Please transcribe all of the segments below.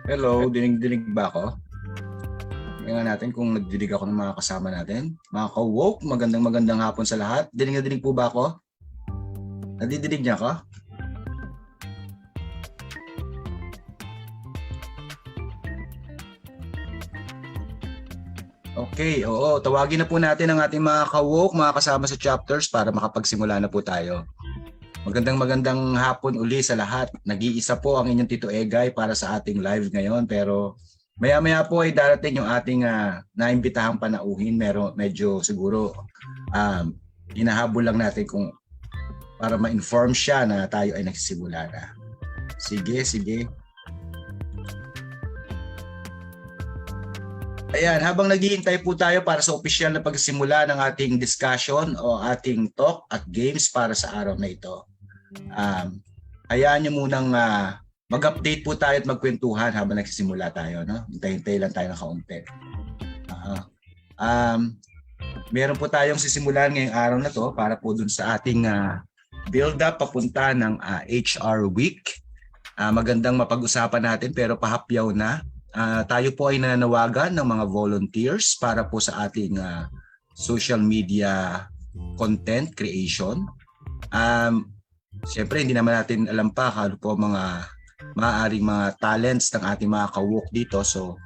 Hello, dinig-dinig ba ako? Tingnan natin kung nagdidig ako ng mga kasama natin. Mga ka-woke, magandang hapon sa lahat. Dinig na dinig po ba ako? Nadidinig niya ako? Okay, oo. Tawagin na po natin ang ating mga ka-woke, mga kasama sa chapters para makapagsimula na po tayo. Magandang hapon uli sa lahat. Nag-iisa po ang inyong Tito Egay para sa ating live ngayon, pero maya-maya po ay darating yung ating naimbitahang panauhin. Medyo siguro hinahabol lang natin kung para ma-inform siya na tayo ay nagsisimula na. Sige. Ayan, habang naghihintay po tayo para sa opisyal na pagsimula ng ating discussion o ating talk at games para sa araw na ito. Hayaan nyo munang mag-update po tayo at magkwentuhan habang nagsisimula tayo. No? Hintay-hintay lang tayo ng kaunti. Meron po tayong sisimulan ngayong araw na to para po dun sa ating build-up papunta ng HR Week. Magandang mapag-usapan natin pero pahapyaw na. Tayo po ay nananawagan ng mga volunteers para po sa ating social media content creation. Siyempre, hindi naman natin alam pa kung po mga maaaring mga talents ng ating mga ka-woke dito. So,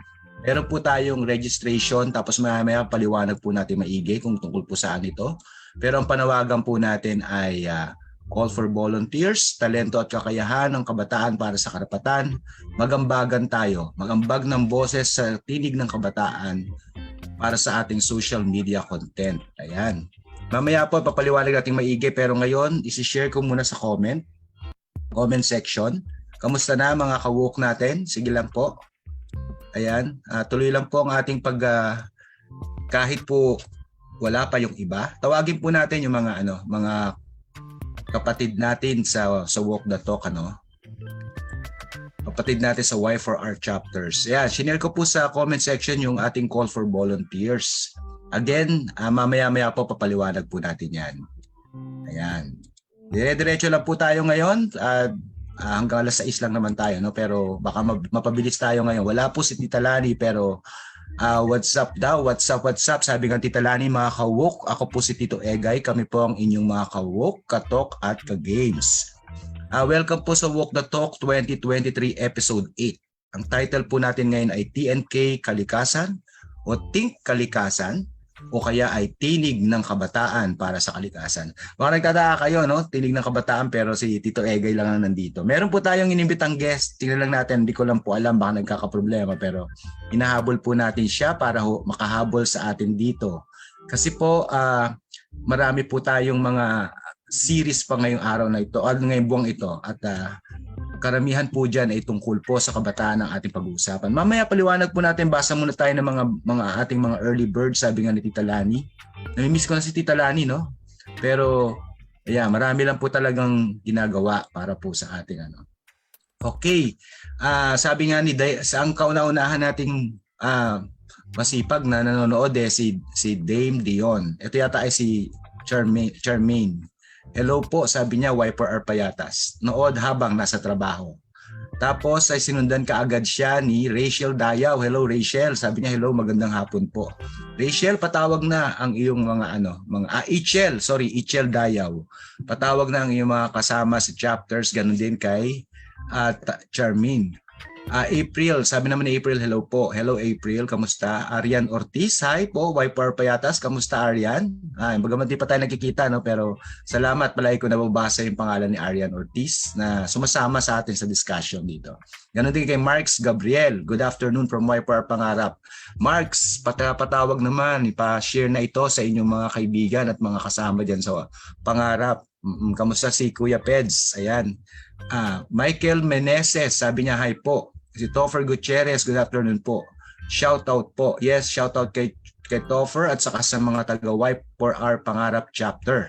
meron po tayong registration tapos maya paliwanag po natin maigi kung tungkol po saan ito. Pero ang panawagan po natin ay call for volunteers, talento at kakayahan ng kabataan para sa karapatan. Magambagan tayo, magambag ng boses sa tinig ng kabataan para sa ating social media content. Ayan. Mamaya po papaliwanag natin maigi pero ngayon isi-share ko muna sa comment section. Kamusta na mga ka-woke natin? Sige lang po. Ayan, tuloy lang po ang ating kahit po wala pa yung iba. Tawagin po natin yung mga mga kapatid natin sa Walk the Talk Kapatid natin sa Y4R chapters. Ayan, shinare ko po sa comment section yung ating call for volunteers. Again, mamaya-maya po papaliwanag po natin yan. Ayan. Dire-diretso lang po tayo ngayon. Hanggang alas 6 lang naman tayo, no? Pero baka mapabilis tayo ngayon. Wala po si Tita Lani pero what's up daw? What's up? Sabi ng Tita Lani, mga ka-woke. Ako po si Tito Egay. Kami po ang inyong mga ka-woke, ka-talk at ka-games. Welcome po sa Walk the Talk 2023 Episode 8. Ang title po natin ngayon ay TNK Kalikasan o Think Kalikasan o kaya ay Tinig ng Kabataan para sa Kalikasan. Baka nagtataka kayo, no? Tinig ng Kabataan pero si Tito Egay lang ang nandito. Meron po tayong inimbitang guest. Tingnan lang natin, hindi ko lang po alam, baka nagkakaproblema pero hinahabol po natin siya para makahabol sa atin dito. Kasi po marami po tayong mga series pa ngayong araw na ito, ngayong buwang ito at karamihan po dyan ay tungkol po sa kabataan ng ating pag-uusapan. Mamaya paliwanag po natin, basa muna tayo ng mga ating mga early birds, sabi nga ni Tita Lani. Namimiss ko na si Tita Lani, no? Pero, ayan, marami lang po talagang ginagawa para po sa ating Okay, sabi nga ni sa ang kauna-unahan nating masipag na nanonood si Dame Dion. Ito yata ay si Charmaine. Hello po, sabi niya, Y4R Payatas. Nood habang nasa trabaho. Tapos ay sinundan kaagad siya ni Rachel Dayaw. Hello Rachel, sabi niya, hello, magandang hapon po. Rachel, patawag na ang iyong Ichel Dayaw. Patawag na ang iyong mga kasama sa chapters, ganun din kay Charmaine. April, sabi naman ni April, hello po. Hello April, kamusta? Arian Ortiz, hi po. Y4R Payatas, kamusta Arian? Bagaman di pa tayo nagkikita, no? Pero salamat, palagi ko nababasa yung pangalan ni Arian Ortiz na sumasama sa atin sa discussion dito. Ganon din kay Marks Gabriel. Good afternoon from Y4R Pangarap. Marks, patawag naman, ipa-share na ito sa inyong mga kaibigan at mga kasama dyan sa Pangarap. Kamusta si Kuya Peds? Ayan. Michael Meneses, sabi niya, hi po. Si Toffer Gutierrez, good afternoon po. Shout out po. Yes, shout out kay Toffer at saka sa mga taga Y4R Pangarap chapter.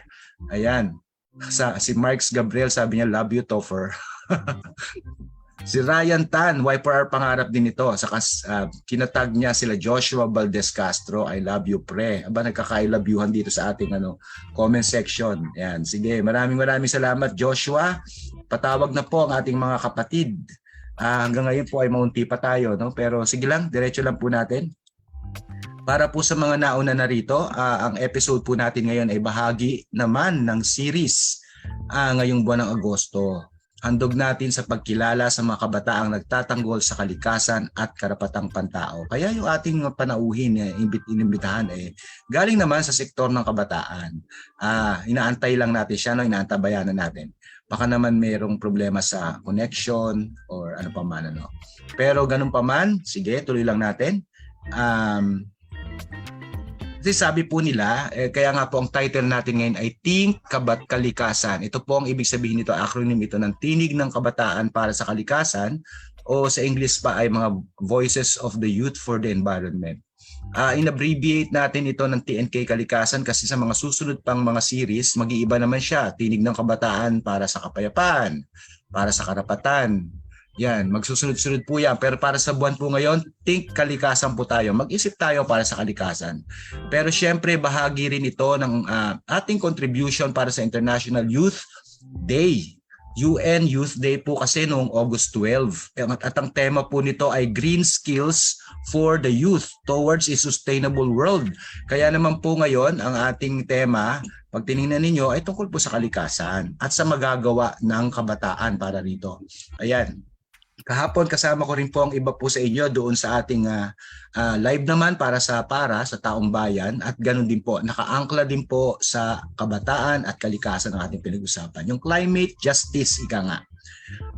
Ayan. Si Marks Gabriel, sabi niya, love you Toffer. Si Ryan Tan, Y4R Pangarap din ito. Saka kinatag niya sila Joshua Valdez Castro, I love you pre. Aba, nagkaka-I love youhan dito sa ating comment section. Yan. Sige, maraming salamat Joshua. Patawag na po ang ating mga kapatid Hanggang ngayon po ay maunti pa tayo, no? Pero sige lang, diretso lang po natin. Para po sa mga nauna na rito, ang episode po natin ngayon ay bahagi naman ng series ngayong buwan ng Agosto. Handog natin sa pagkilala sa mga kabataang nagtatanggol sa kalikasan at karapatang pantao. Kaya yung ating panauhin, inimbitahan galing naman sa sektor ng kabataan. Inaantay lang natin siya, no? Inaantabayanan natin. Baka naman mayroong problema sa connection or ano pa man. Ano. Pero ganun pa man, sige, tuloy lang natin. Kasi sabi po nila, kaya nga po ang title natin ngayon ay Think Kabat Kalikasan. Ito po ang ibig sabihin nito, acronym ito ng Tinig ng Kabataan para sa Kalikasan o sa English pa ay mga Voices of the Youth for the Environment. In-abbreviate natin ito ng TNK Kalikasan kasi sa mga susunod pang mga series, mag-iiba naman siya. Tinig ng Kabataan para sa Kapayapaan, para sa Karapatan. Yan, magsusunod-sunod po yan. Pero para sa buwan po ngayon, think kalikasan po tayo. Mag-isip tayo para sa kalikasan. Pero syempre, bahagi rin ito ng ating contribution para sa International Youth Day. UN Youth Day po kasi noong August 12. At ang tema po nito ay Green Skills for the Youth Towards a Sustainable World. Kaya naman po ngayon, ang ating tema, pag tinignan ninyo, ay tungkol po sa kalikasan at sa magagawa ng kabataan para rito. Ayan. Kahapon kasama ko rin po ang iba po sa inyo doon sa ating live naman para sa taong bayan at ganun din po, nakaangkla din po sa kabataan at kalikasan ng ating pinag-usapan. Yung climate justice, ika nga.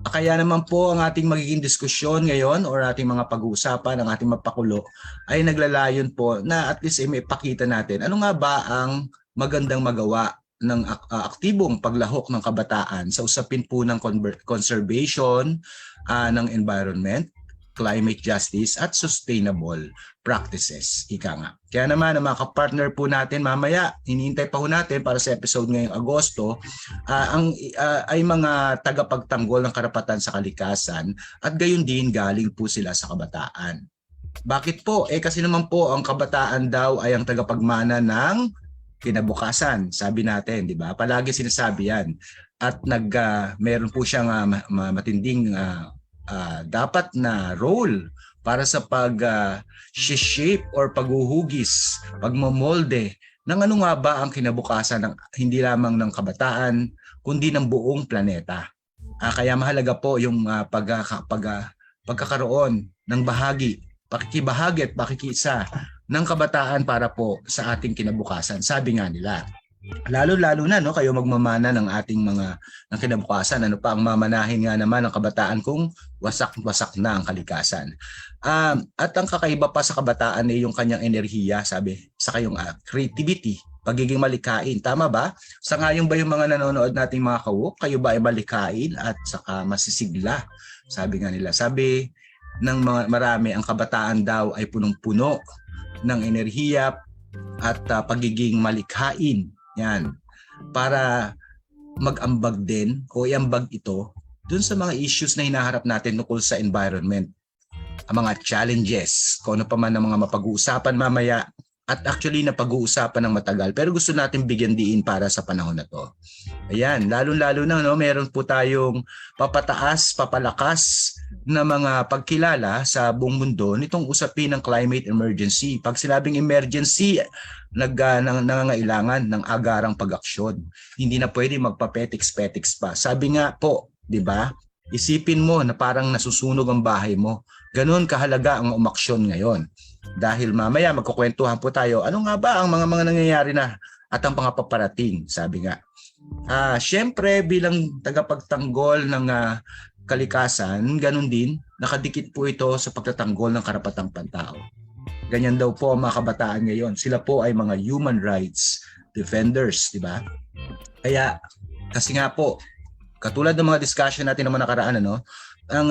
Kaya naman po ang ating magiging diskusyon ngayon or ating mga pag-uusapan, ang ating mapakulo ay naglalayon po na at least may ipakita natin ano nga ba ang magandang magawa ng aktibong paglahok ng kabataan sa usapin po ng conservation ng environment, climate justice at sustainable practices. Ika nga. Kaya naman ang mga kapartner po natin mamaya, hinihintay pa po natin para sa episode ngayong Agosto, ay mga tagapagtanggol ng karapatan sa kalikasan at gayon din galing po sila sa kabataan. Bakit po? Kasi naman po ang kabataan daw ay ang tagapagmana ng kinabukasan, sabi natin, di ba? Palagi sinasabi yan. At meron po siyang matinding dapat na role para sa pag-shape or paghuhugis, pagmamolde ng ano nga ba ang kinabukasan ng hindi lamang ng kabataan, kundi ng buong planeta. Kaya mahalaga po yung pagkakaroon ng pakikibahagi at pakikisa ng kabataan para po sa ating kinabukasan. Sabi nga nila, lalo-lalo na kayo magmamana ng ating ng kinabukasan. Ano pa ang mamanahin nga naman ng kabataan kung wasak-wasak na ang kalikasan. At ang kakaiba pa sa kabataan ay yung kanyang enerhiya, sabi, sa kayong creativity, pagiging malikain. Tama ba? Sa ngayon ba yung mga nanonood nating mga kawok, kayo ba ay malikain at saka masisigla? Sabi nga nila. Sabi ng marami, ang kabataan daw ay punong-puno ng enerhiya at pagiging malikhain. Yan. Para mag-ambag din o iambag ito dun sa mga issues na hinaharap natin tungkol sa environment. Ang mga challenges, kung ano pa man ang mga mapag-uusapan mamaya at actually napag-uusapan ng matagal. Pero gusto natin bigyan diin para sa panahon na to. Ayan, lalo-lalo na meron po tayong papalakas na mga pagkilala sa buong mundo nitong usapin ng climate emergency. Pag sinabing emergency, nangangailangan ng agarang pag-aksyon. Hindi na pwede magpa-petiks-petiks pa. Sabi nga po, di ba? Isipin mo na parang nasusunog ang bahay mo. Ganon kahalaga ang umaksyon ngayon. Dahil mamaya magkukwentuhan po tayo, ano nga ba ang mga nangyayari na at ang mga paparating, sabi nga. Siyempre bilang tagapagtanggol ng kalikasan, ganun din, nakadikit po ito sa pagtatanggol ng karapatang pantao. Ganyan daw po ang mga kabataan ngayon. Sila po ay mga human rights defenders, di ba? Kaya, kasi nga po, katulad ng mga discussion natin naman nakaraan, ang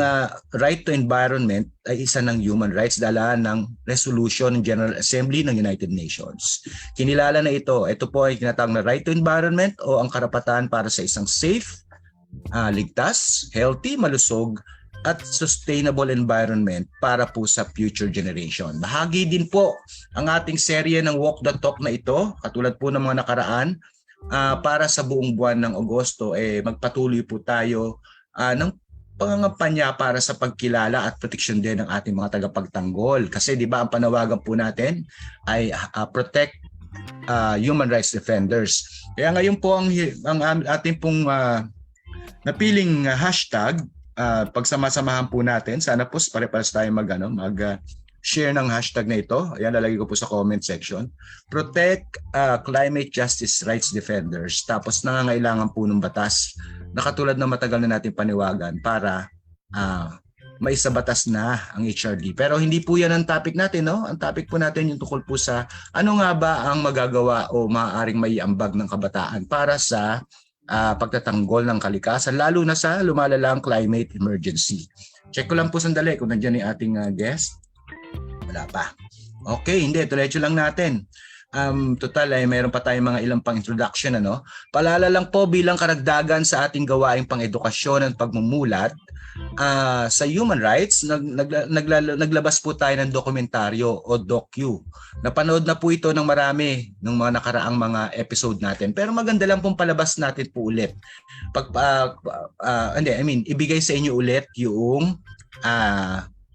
right to environment ay isa ng human rights dala ng resolution ng General Assembly ng United Nations. Kinilala na ito po ay tinatawag na right to environment o ang karapatan para sa isang safe, ligtas, healthy, malusog at sustainable environment para po sa future generation. Bahagi din po ang ating serye ng Walk the Talk na ito, katulad po ng mga nakaraan, para sa buong buwan ng Agosto magpatuloy po tayo ng pangangampanya para sa pagkilala at proteksyon din ng ating mga tagapagtanggol. Kasi di ba ang panawagan po natin ay protect human rights defenders. Kaya ngayon po ang ating pong napiling hashtag, pagsamasamahan po natin, sana po pare-pares tayo share ng hashtag na ito. Ayan, lalagay ko po sa comment section. Protect climate justice rights defenders. Tapos nangangailangan po ng batas na katulad ng matagal na natin paniwagan para maisabatas na ang HRD. Pero hindi po yan ang topic natin, no? Ang topic po natin yung tungkol po sa ano nga ba ang magagawa o maaaring maiambag ng kabataan para sa pagtatanggol ng kalikasan, lalo na sa lumalalang climate emergency. Check ko lang po sandali kung nandiyan yung ating guest. Wala pa. Okay, hindi. Tuloy-tuloy lang natin. Total ay mayroon pa tayong mga ilang pang introduction, ano. Paalala lang po bilang karagdagan sa ating gawaing pang-edukasyon at pagmumulat sa human rights, naglabas po tayo ng dokumentaryo o docu. Napanood na po ito ng marami ng mga nakaraang mga episode natin. Pero maganda lang pong palabas natin po ulit. Ibigay sa inyo ulit yung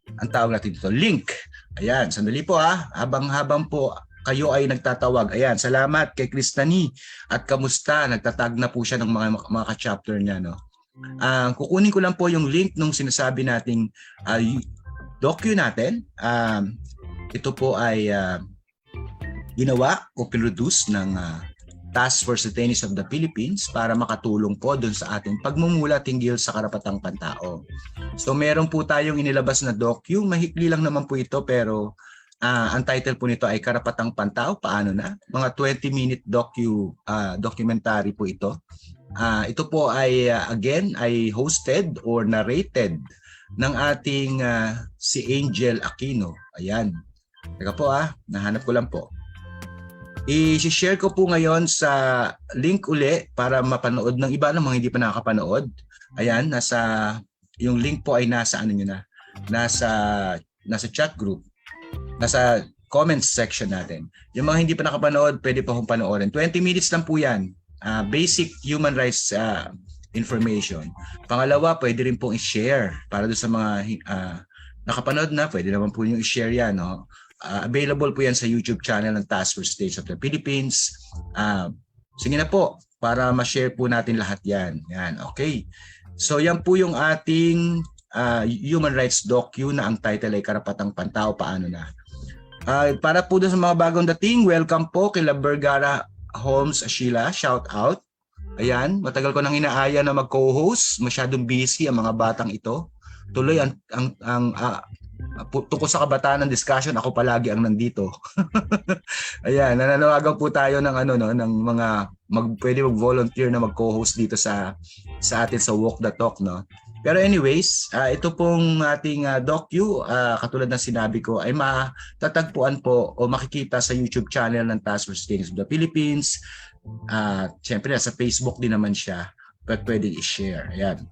ang tawag natin dito, link. Ayan, sandali po habang po kayo ay nagtatawag. Ayan, salamat kay Kristani. At kamusta? Nagtatag na po siya ng mga ka-chapter niya, no? Kukunin ko lang po yung link nung sinasabi nating docu natin. Ito po ay ginawa o produce ng Task Force Detainees of the Philippines para makatulong po doon sa ating pagmumula tinggil sa karapatang pantao. So meron po tayong inilabas na docu. Mahikli lang naman po ito pero ang title po nito ay Karapatang Pantao, Paano Na? Mga 20-minute documentary po ito. Ito po ay again ay hosted or narrated ng ating si Angel Aquino. Ayan. Teka po nahanap ko lang po. I-share ko po ngayon sa link uli para mapanood ng iba ng mga hindi pa nakakapanood. Ayan, yung link po ay nasa nasa chat group. Nasa comments section natin. Yung mga hindi pa nakapanood, pwede pa kong panoorin. 20 minutes lang po yan. Basic human rights information. Pangalawa, pwede rin pong i-share para doon sa mga nakapanood na, pwede naman po yung i-share yan. No? Available po yan sa YouTube channel ng Task Force Detainees of the Philippines. Sige na po, para ma-share po natin lahat yan. Yan, okay. So yan po yung ating human rights docu na ang title ay Karapatang Pantao, Paano Na? Para po doon sa mga bagong dating, welcome po kila Bergara Holmes Sheila, shout out. Ayan, matagal ko nang inaaya na mag-co-host, masyadong busy ang mga batang ito. Tuloy tungkol sa kabataan ng discussion, ako palagi ang nandito. Ayan, nananawagan po tayo ng ng mga pwede mag-volunteer na mag-co-host dito sa atin sa Walk the Talk, no. Pero anyways, ito pong ating docu, katulad ng sinabi ko, ay matatagpuan po o makikita sa YouTube channel ng Task Force Detainees of the Philippines. Siyempre, sa Facebook din naman siya, but pwede i-share. Ayan.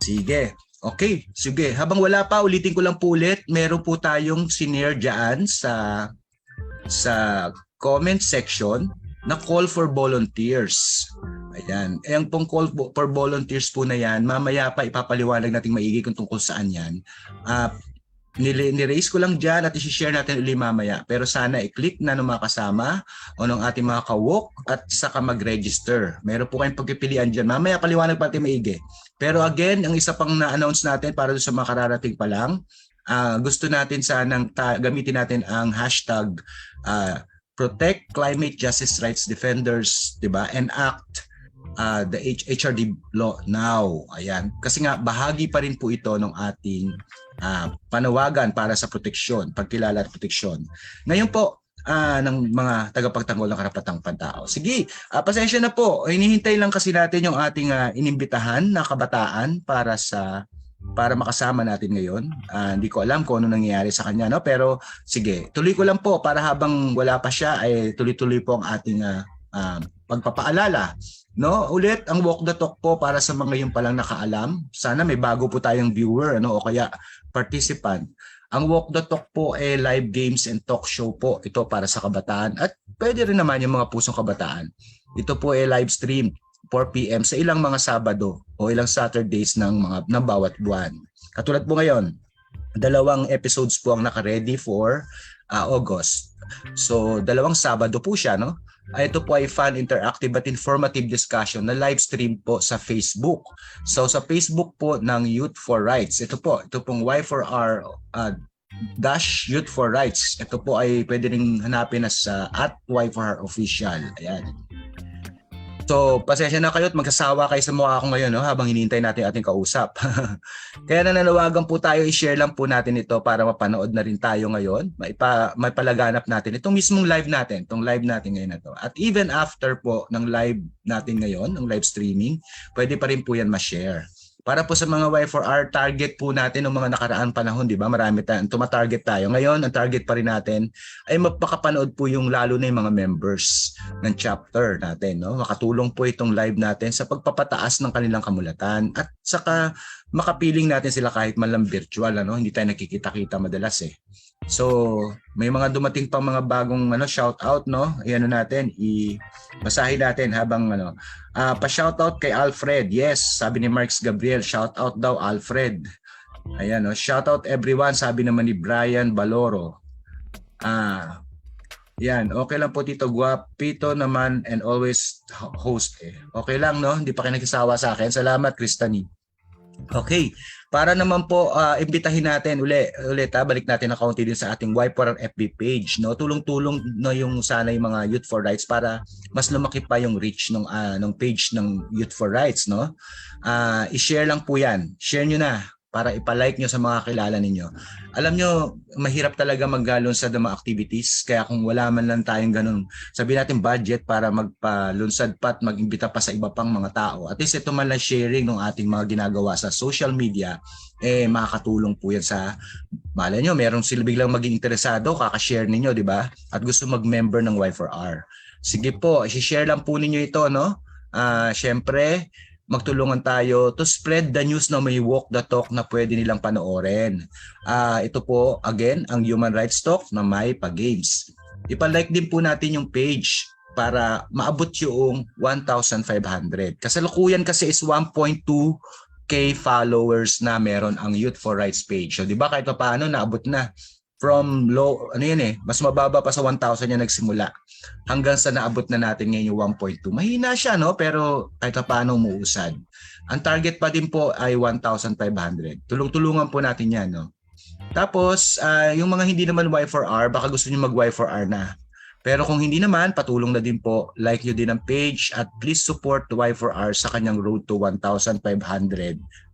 Sige. Okay, sige. Habang wala pa, ulitin ko lang po ulit, meron po tayong sinare dyan sa comment section na call for volunteers. Ayan. Ang pong call for volunteers po na yan, mamaya pa ipapaliwanag natin maigi kung tungkol saan yan. Niraise ko lang dyan at i-share natin ulit mamaya. Pero sana i-click na ng mga kasama o ng ating mga ka-walk at saka mag-register. Meron po kayong pagpipilian dyan. Mamaya paliwanag pa natin maigi. Pero again, ang isa pang na-announce natin para sa mga kararating pa lang, gusto natin sanang gamitin natin ang hashtag Protect Climate Justice Rights Defenders, diba? And act the HRD law now. Ayan. Kasi nga bahagi pa rin po ito ng ating panawagan para sa proteksyon, pagkilala at proteksyon. Ngayon po, ng mga tagapagtanggol ng karapatang pantao. Sige, pasensya na po. Hinihintay lang kasi natin yung ating inimbitahan na kabataan para makasama natin ngayon. Hindi ko alam kung ano nangyayari sa kanya, no? Pero sige, tuloy ko lang po para habang wala pa siya ay tuloy-tuloy po ang ating pagpapaalala. No, ulit ang Walk the Talk po para sa mga ngayon pa lang nakaalam. Sana may bago po tayong viewer o kaya participant. Ang Walk the Talk po ay live games and talk show po. Ito para sa kabataan at pwede rin naman yung mga pusong kabataan. Ito po ay live stream 4 p.m. sa ilang mga Sabado o ilang Saturdays ng bawat buwan. Katulad po ngayon, 2 episodes po ang naka-ready for August. So 2 Sabado po siya, no? Ito po ay fun, interactive at informative discussion na live stream po sa Facebook. So sa Facebook po ng Youth for Rights, ito pong Y4R dash Youth for Rights. Ito po ay pwede ring hanapin as at Y4R official. Ayan. So, pasensya na kayo at magsasawa kayo sa mukha ko ngayon, no, habang hinihintay natin ating kausap. Kaya nananawagan po tayo, i-share lang po natin ito para mapanood na rin tayo ngayon. May palaganap natin itong mismong live natin, itong live natin ngayon na to. At even after po ng live natin ngayon, ng live streaming, pwede pa rin po yan ma-share. Para po sa mga Y4R, target po natin ng mga nakaraang panahon, di ba? Marami tayong tumatarget tayo. Ngayon, ang target pa rin natin ay mapakapanood po yung lalo na yung mga members ng chapter natin. No? Makatulong po itong live natin sa pagpapataas ng kanilang kamulatan at saka makapiling natin sila kahit man lang virtual. Ano? Hindi tayo nakikita-kita madalas eh. So, may mga dumating pang mga bagong shout out, no? Ayan natin, basahin natin habang pa-shout out kay Alfred. Yes, sabi ni Marks Gabriel, shout out daw Alfred. Ayan, no? Shout out everyone, sabi naman ni Brian Baloro. Yan, okay lang po Tito, guwapito naman and always host eh. Okay lang, no? Hindi pa kayo nagsasawa sa akin. Salamat, Cristani. Okay, para naman po imbitahin natin ulit balik natin ang kaunti din sa ating Y4R FB page, no? Tulong-tulong na yung sana yung mga Youth for Rights para mas lumaki pa yung reach ng page ng Youth for Rights, no? I-share lang po 'yan. Share niyo na para ipa-like nyo sa mga kilala ninyo. Alam nyo, mahirap talaga maglunsad ng mga activities. Kaya kung wala man lang tayong ganun, sabihin natin budget para magpalunsad pa at mag-imbita pa sa iba pang mga tao. At least ito man lang sharing ng ating mga ginagawa sa social media, makakatulong po yan sa, malay nyo, meron sila biglang maging interesado, kakashare ninyo, di ba? At gusto mag-member ng Y4R. Sige po, i-share lang po ninyo ito, no? Syempre, magtulungan tayo to spread the news na may walk the talk na pwede nilang panoorin. Ito po, again, ang Human Rights Talk na may pa-games. Ipa-like din po natin yung page para maabot yung 1,500. Kasalukuyan kasi is 1.2k followers na meron ang Youth for Rights page. So, di ba kahit pa paano, naabot na. From low, mas mababa pa sa 1,000 yan nagsimula. Hanggang sa naabot na natin ngayon yung 1.2. Mahina siya, no? Pero kahit pa paano umuusad. Ang target pa din po ay 1,500. Tulong-tulungan po natin yan, no? Tapos, yung mga hindi naman Y4R, baka gusto nyo mag Y4R na. Pero kung hindi naman, patulong na din po. Like nyo din ang page at please support Y4R sa kanyang road to 1,500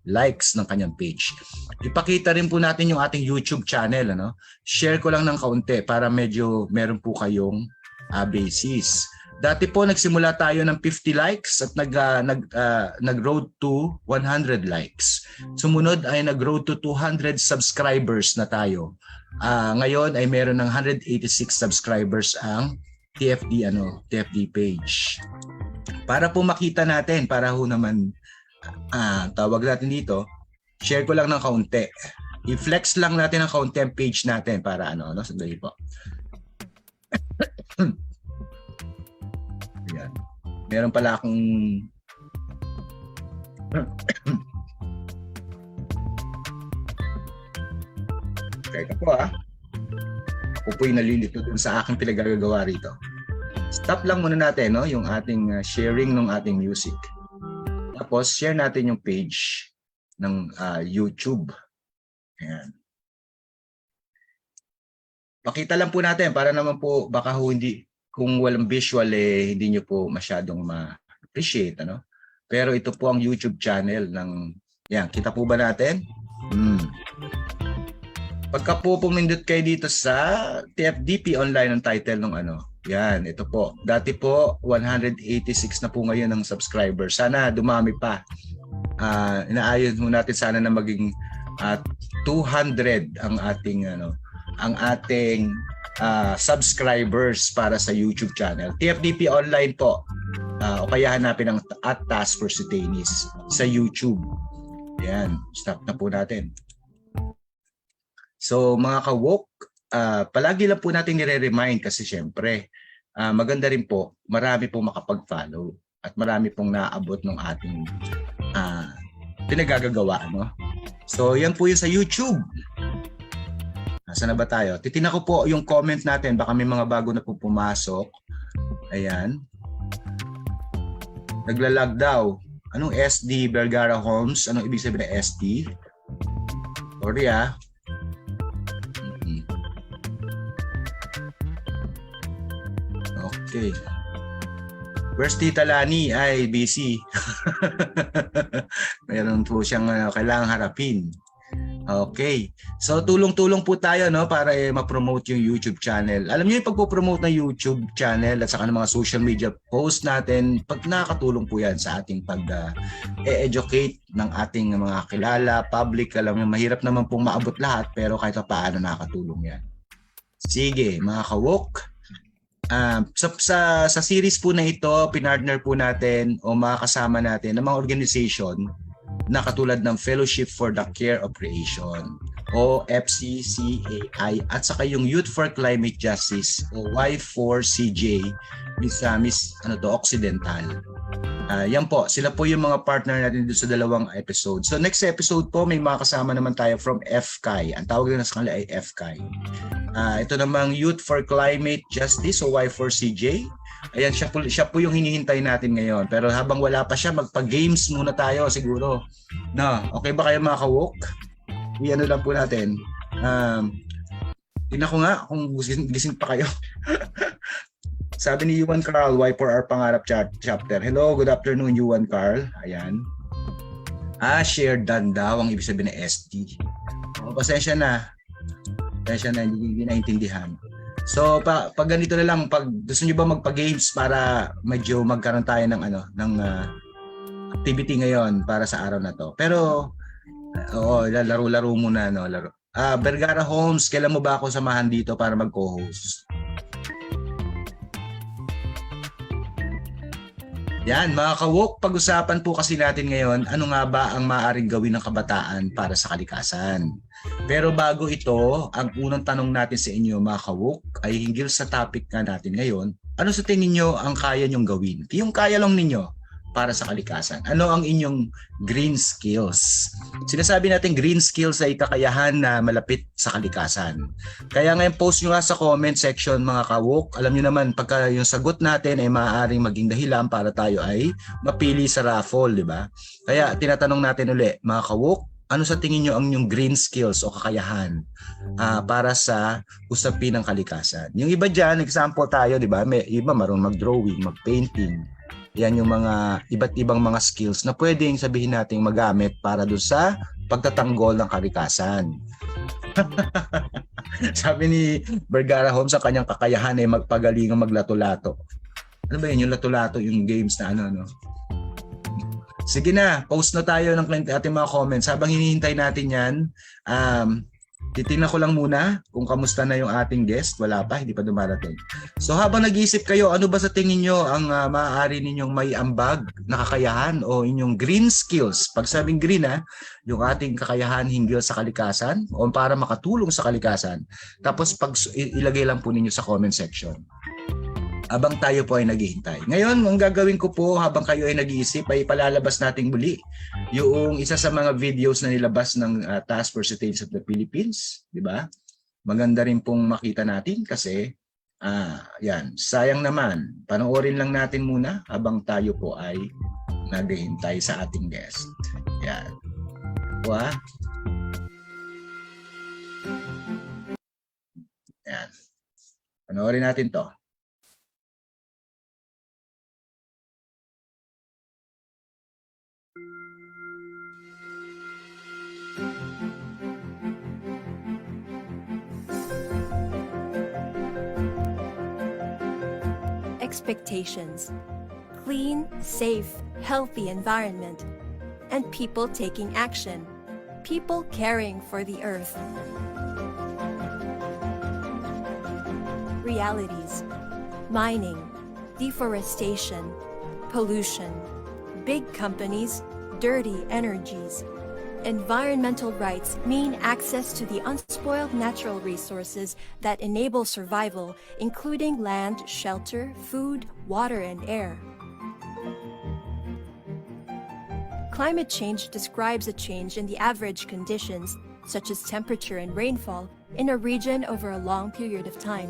likes ng kanyang page. Ipakita rin po natin yung ating YouTube channel. Share ko lang ng kaunti para medyo meron po kayong basis. Dati po nagsimula tayo ng 50 likes at nag-road to 100 likes. Sumunod ay nag-road to 200 subscribers na tayo. Ngayon ay meron ng 186 subscribers ang TFD page. Para po makita natin, para ho naman tawag natin dito, share ko lang ng kaunti. I-flex lang natin ang kaunti ang page natin para sandali po. Ayan. Meron pala akong Teka po Ako po'y nalilito dun sa aking pinagagawa rito. Stop lang muna natin yung ating sharing ng ating music. Tapos, share natin yung page ng YouTube. Ayan. Pakita lang po natin para naman po baka hindi, kung walang visual hindi nyo po masyadong ma-appreciate. Pero ito po ang YouTube channel ng, yan, kita po ba natin? Pagka po pumindot kayo dito sa TFDP online ang title ng yan, ito po. Dati po, 186 na po ngayon ang subscribers. Sana dumami pa. Inaayon mo natin sana na maging 200 ang ating subscribers para sa YouTube channel. TFDP online po. O kaya hanapin ang @Task Force Detainees sa YouTube. Yan, stop na po natin. So mga ka-woke, palagi lang po natin nire-remind kasi syempre maganda rin po, marami po makapag-follow. at marami pong naabot ng ating pinagagagawa, no? So, yan po yung sa YouTube. Nasaan na ba tayo? Titingnan ko po yung comment natin. Baka may mga bago na po pumasok. Ayan. Naglalag daw. Anong SD Vergara Homes? Anong ibig sabihin ng SD? Sorry Okay. Where's Tita Lani? Ay, busy. Meron po siyang kailangang harapin. Okay. So tulong-tulong po tayo, no, para ma-promote yung YouTube channel. Alam niyo yung pagpo-promote ng YouTube channel at saka ng mga social media post natin, pag nakakatulong po yan sa ating pag-educate ng ating mga kilala, public. Alam niyo, mahirap naman pong maabot lahat, pero kahit paano nakakatulong yan. Sige, mga kawok. Sa series po na ito, pinartner po natin o makakasama natin ng mga organization na katulad ng Fellowship for the Care of Creation o FCCAI at saka yung Youth for Climate Justice o Y4CJ Occidental. Yan po, sila po yung mga partner natin dito sa dalawang episode. So next episode po, may makakasama naman tayo from FCAI. Ang tawag na sa kanila ay FCAI. Ito namang Youth for Climate Justice o Y4CJ. Ayan, siya po yung hinihintay natin ngayon. Pero habang wala pa siya, magpa-games muna tayo siguro. No, okay ba kayo mga ka-walk? Ano lang po natin. Tingnan ko nga kung gising pa kayo. Sabi ni Yuan Carl, Y4R Pangarap Chapter. Hello, good afternoon Yuan Carl. Ayan. Share done daw ang ibig sabihin ng SD. Pasensya na. Hindi naintindihan. So pag ganito na lang, pag gusto niyo ba magpa-games para medyo magkaroon tayo ng activity ngayon para sa araw na to. Pero laro-laro muna, no, laro. Vergara Homes, kailan mo ba ako samahan dito para mag-co-host? Yan, mga kawok, pag-usapan po kasi natin ngayon, ano nga ba ang maaaring gawin ng kabataan para sa kalikasan? Pero bago ito, ang unang tanong natin sa inyo mga kawok ay hinggil sa topic nga natin ngayon. Ano sa tingin nyo ang kaya nyong gawin? Yung kaya lang ninyo para sa kalikasan. Ano ang inyong green skills? Sinasabi natin green skills ay kakayahan na malapit sa kalikasan. Kaya ngayon post nyo nga sa comment section mga kawok. Alam nyo naman pagka yung sagot natin ay maaaring maging dahilan para tayo ay mapili sa raffle, di ba? Kaya tinatanong natin uli mga kawok, ano sa tingin nyo ang yung green skills o kakayahan para sa usapin ng kalikasan? Yung iba dyan, example tayo, di ba? May iba marunong mag-drawing, mag-painting. Yan yung mga iba't ibang mga skills na pwedeng sabihin nating magamit para doon sa pagtatanggol ng kalikasan. Sabi ni Vergara Holmes, sa kanyang kakayahan ay magpagalingang maglato-lato. Ano ba yun? Yung lato-lato, yung games na ano? Sige na, post na tayo ng ating mga comments. Habang hinihintay natin yan, titingnan ko lang muna kung kamusta na yung ating guest. Wala pa, hindi pa dumarating. So habang nag-iisip kayo, ano ba sa tingin nyo ang maaari ninyong may ambag na kakayahan o inyong green skills? Pag sabing green yung ating kakayahan hinggil sa kalikasan o para makatulong sa kalikasan. Tapos ilagay lang po ninyo sa comment section. Habang tayo po ay naghihintay. Ngayon, ang gagawin ko po habang kayo ay nag-iisip ay palalabas nating muli yung isa sa mga videos na nilabas ng Task Force States of the Philippines, di ba? Maganda rin pong makita natin kasi yan, sayang naman. Panoorin lang natin muna habang tayo po ay naghihintay sa ating guest. Yan. Yan. Panoorin natin to. Expectations, clean, safe, healthy environment, and people taking action, people caring for the earth. Realities: mining, deforestation, pollution, big companies, dirty energies. Environmental rights mean access to the unspoiled natural resources that enable survival, including land, shelter, food, water, and air. Climate change describes a change in the average conditions, such as temperature and rainfall, in a region over a long period of time.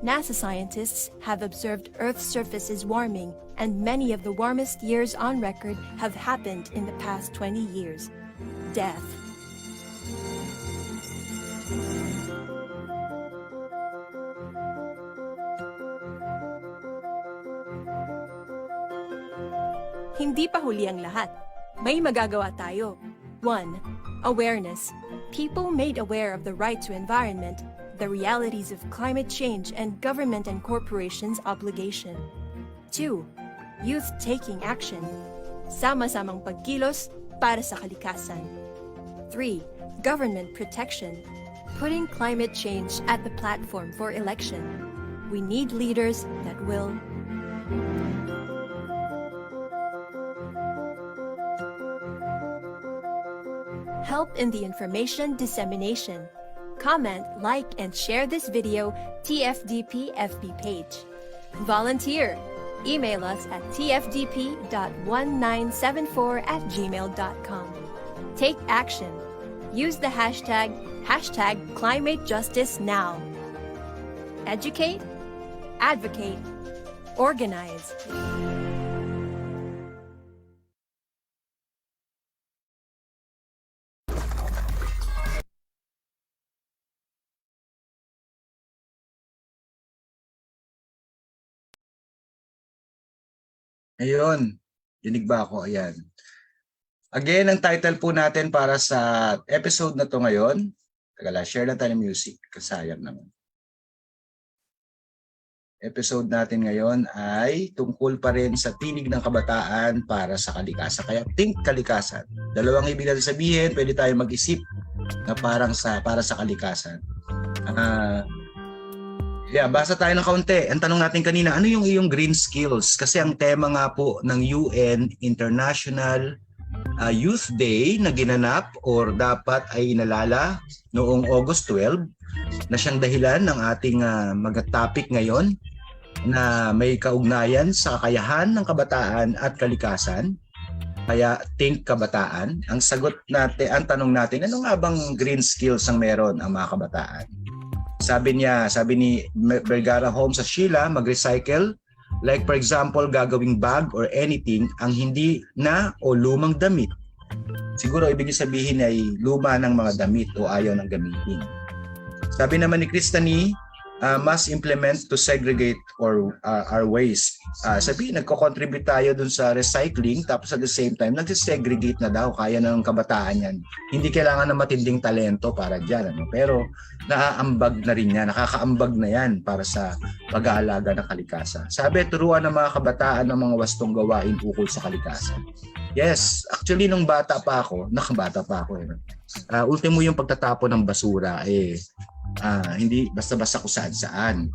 NASA scientists have observed Earth's surface is warming, and many of the warmest years on record have happened in the past 20 years. Death. Hindi pa huli ang lahat. May magagawa tayo. 1. Awareness. People made aware of the right to environment, the realities of climate change, and government and corporations' obligation. 2. Youth taking action. Sama-samang pagkilos para sa kalikasan. 3. Government protection. Putting climate change at the platform for election. We need leaders that will help in the information dissemination. Comment, like, and share this video TFDP FB page. Volunteer. Email us at tfdp.1974@gmail.com. Take action. Use the hashtag #ClimateJusticeNow. Educate, advocate, organize. Ayun, dinig ba ako? Ayan. Again, ang title po natin para sa episode na to ngayon, tagala, share lang tayo ng music, kasayang naman. Episode natin ngayon ay tungkol pa rin sa tinig ng kabataan para sa kalikasan. Kaya think kalikasan. Dalawang ibig natin sabihin, pwede tayo mag-isip na para sa kalikasan. Basa tayo ng kaunti. Ang tanong natin kanina, ano yung iyong green skills? Kasi ang tema nga po ng UN International Youth Day na ginanap or dapat ay inalala noong August 12 na siyang dahilan ng ating mag-topic ngayon na may kaugnayan sa kakayahan ng kabataan at kalikasan. Kaya think kabataan. Ang sagot natin, ang tanong natin, ano nga bang green skills ang meron ang mga kabataan? Sabi ni Vergara Holmes sa Sheila, mag-recycle. Like for example, gagawing bag or anything ang hindi na o lumang damit. Siguro ibig sabihin ay luma ng mga damit o ayaw ng gamitin. Sabi naman ni Cristany, must implement to segregate our waste. Sabi, nagko-contribute tayo dun sa recycling tapos at the same time, nag-segregate na daw, kaya ng kabataan yan. Hindi kailangan ng matinding talento para dyan. Pero naaambag na rin yan, nakakaambag na yan para sa pag-aalaga ng kalikasan. Sabi, turuan ng mga kabataan ng mga wastong gawain ukol sa kalikasan. Yes, actually nung bata pa ako, ultimo yung pagtatapon ng basura, hindi basta-basta kung saan-saan.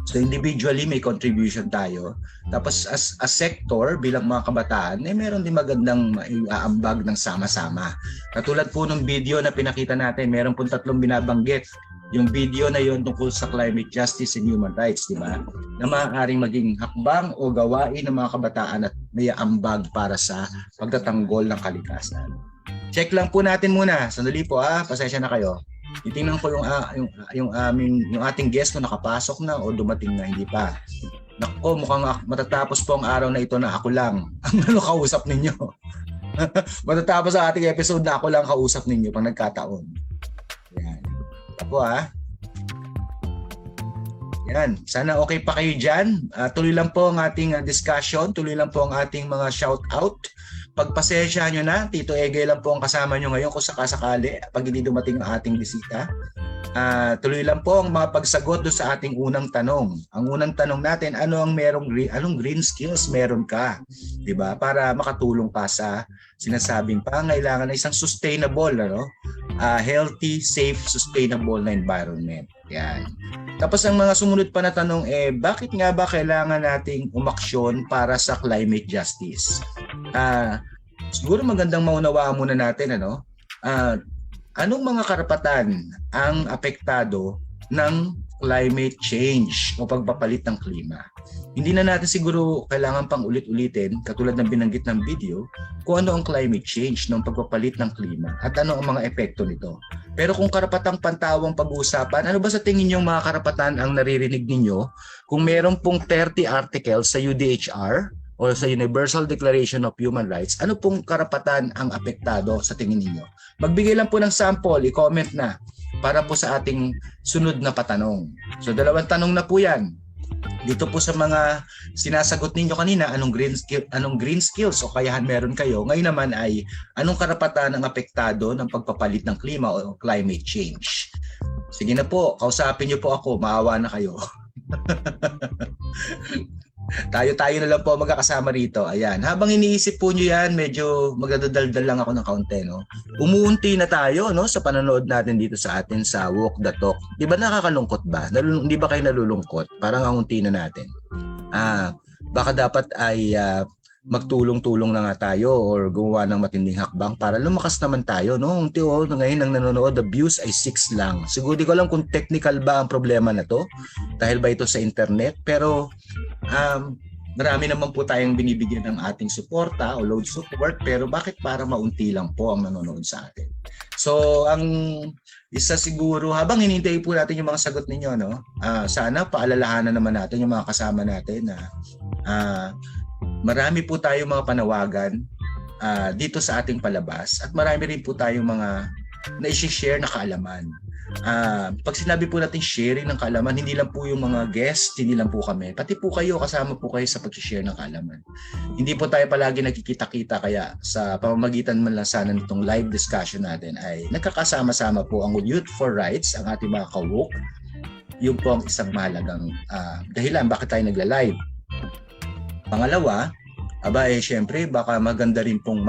So individually may contribution tayo. Tapos as a sector bilang mga kabataan, meron din magandang aambag ng sama-sama. Katulad po ng video na pinakita natin, meron po 3 binabanggit. Yung video na yon tungkol sa climate justice and human rights, di ba? Na maaaring maging hakbang o gawain ng mga kabataan at may ambag para sa pagtatanggol ng kalikasan. Check lang po natin muna. Sandali po pasensya na kayo. Titingnan ko yung ating guest kung nakapasok na o dumating na, hindi pa. Nako, mukhang matatapos po ang araw na ito na ako lang ang kausap ninyo. Matatapos ang ating episode na ako lang kausap ninyo pag nagkataon. Yan. Ako Yan. Sana okay pa kayo dyan. Tuloy lang po ang ating discussion. Tuloy lang po ang ating mga shout out. Pagpasensya nyo na, Tito Egay lang po ang kasama nyo ngayon kung sakasakali pag hindi dumating ang ating bisita. Tuloy lang po ang mga pagsagot do sa ating unang tanong. Ang unang tanong natin, anong green skills meron ka? 'Di ba? Para makatulong ka sa sinasabing pangangailangan na isang sustainable, healthy, safe, sustainable na environment. Yan. Tapos ang mga sumunod pa na tanong bakit nga ba kailangan nating umaksyon para sa climate justice? Siguro magandang maunawaan muna natin anong mga karapatan ang apektado ng climate change o pagpapalit ng klima. Hindi na natin siguro kailangan pang ulit-ulitin, katulad ng binanggit ng video, kung ano ang climate change ng pagpapalit ng klima at ano ang mga epekto nito. Pero kung karapatang pantawang pag-uusapan, ano ba sa tingin niyo mga karapatan ang naririnig ninyo kung meron pong 30 articles sa UDHR o sa Universal Declaration of Human Rights, ano pong karapatan ang apektado sa tingin ninyo? Magbigay lang po ng sample, i-comment na para po sa ating sunod na patanong. So 2 tanong na po yan. Dito po sa mga sinasagot ninyo kanina, anong green skills o kayahan meron kayo? Ngayon naman ay anong karapatan ang apektado ng pagpapalit ng klima o climate change? Sige na po, kausapin niyo po ako, maawa na kayo. Tayo-tayo na lang po magkakasama rito. Ayan. Habang iniisip po nyo yan, medyo magdadaldal lang ako ng kaunti, no? Umuunti na tayo, no? Sa panonood natin dito sa atin sa Walk the Talk. Di ba nakakalungkot ba? Di ba kayo nalulungkot? Parang ang unti na natin. Baka dapat ay magtulong-tulong na nga tayo or gumawa ng matinding hakbang para lumakas naman tayo, no? Unti ngayon ang nanonood, the views ay 6 lang. Siguro di ko alam kung technical ba ang problema na to dahil ba ito sa internet, pero marami naman po tayong binibigyan ng ating suporta o load support, pero bakit para maunti lang po ang nanonood sa atin? So ang isa siguro, habang hinintay po natin yung mga sagot ninyo, no? Sana paalalahanan naman natin yung mga kasama natin na marami po tayong mga panawagan dito sa ating palabas at marami rin po tayong mga na-share na kaalaman. Pag sinabi po natin sharing ng kaalaman, hindi lang po yung mga guests, hindi lang po kami, pati po kayo, kasama po kayo sa pag-share ng kaalaman. Hindi po tayo palagi nagkikita-kita, kaya sa pamamagitan man lang sana nitong live discussion natin ay nagkakasama-sama po ang Youth for Rights, ang ating mga ka-walk. Yun po ang isang mahalagang dahilan bakit tayo nagla-live. Pangalawa, syempre baka maganda rin pong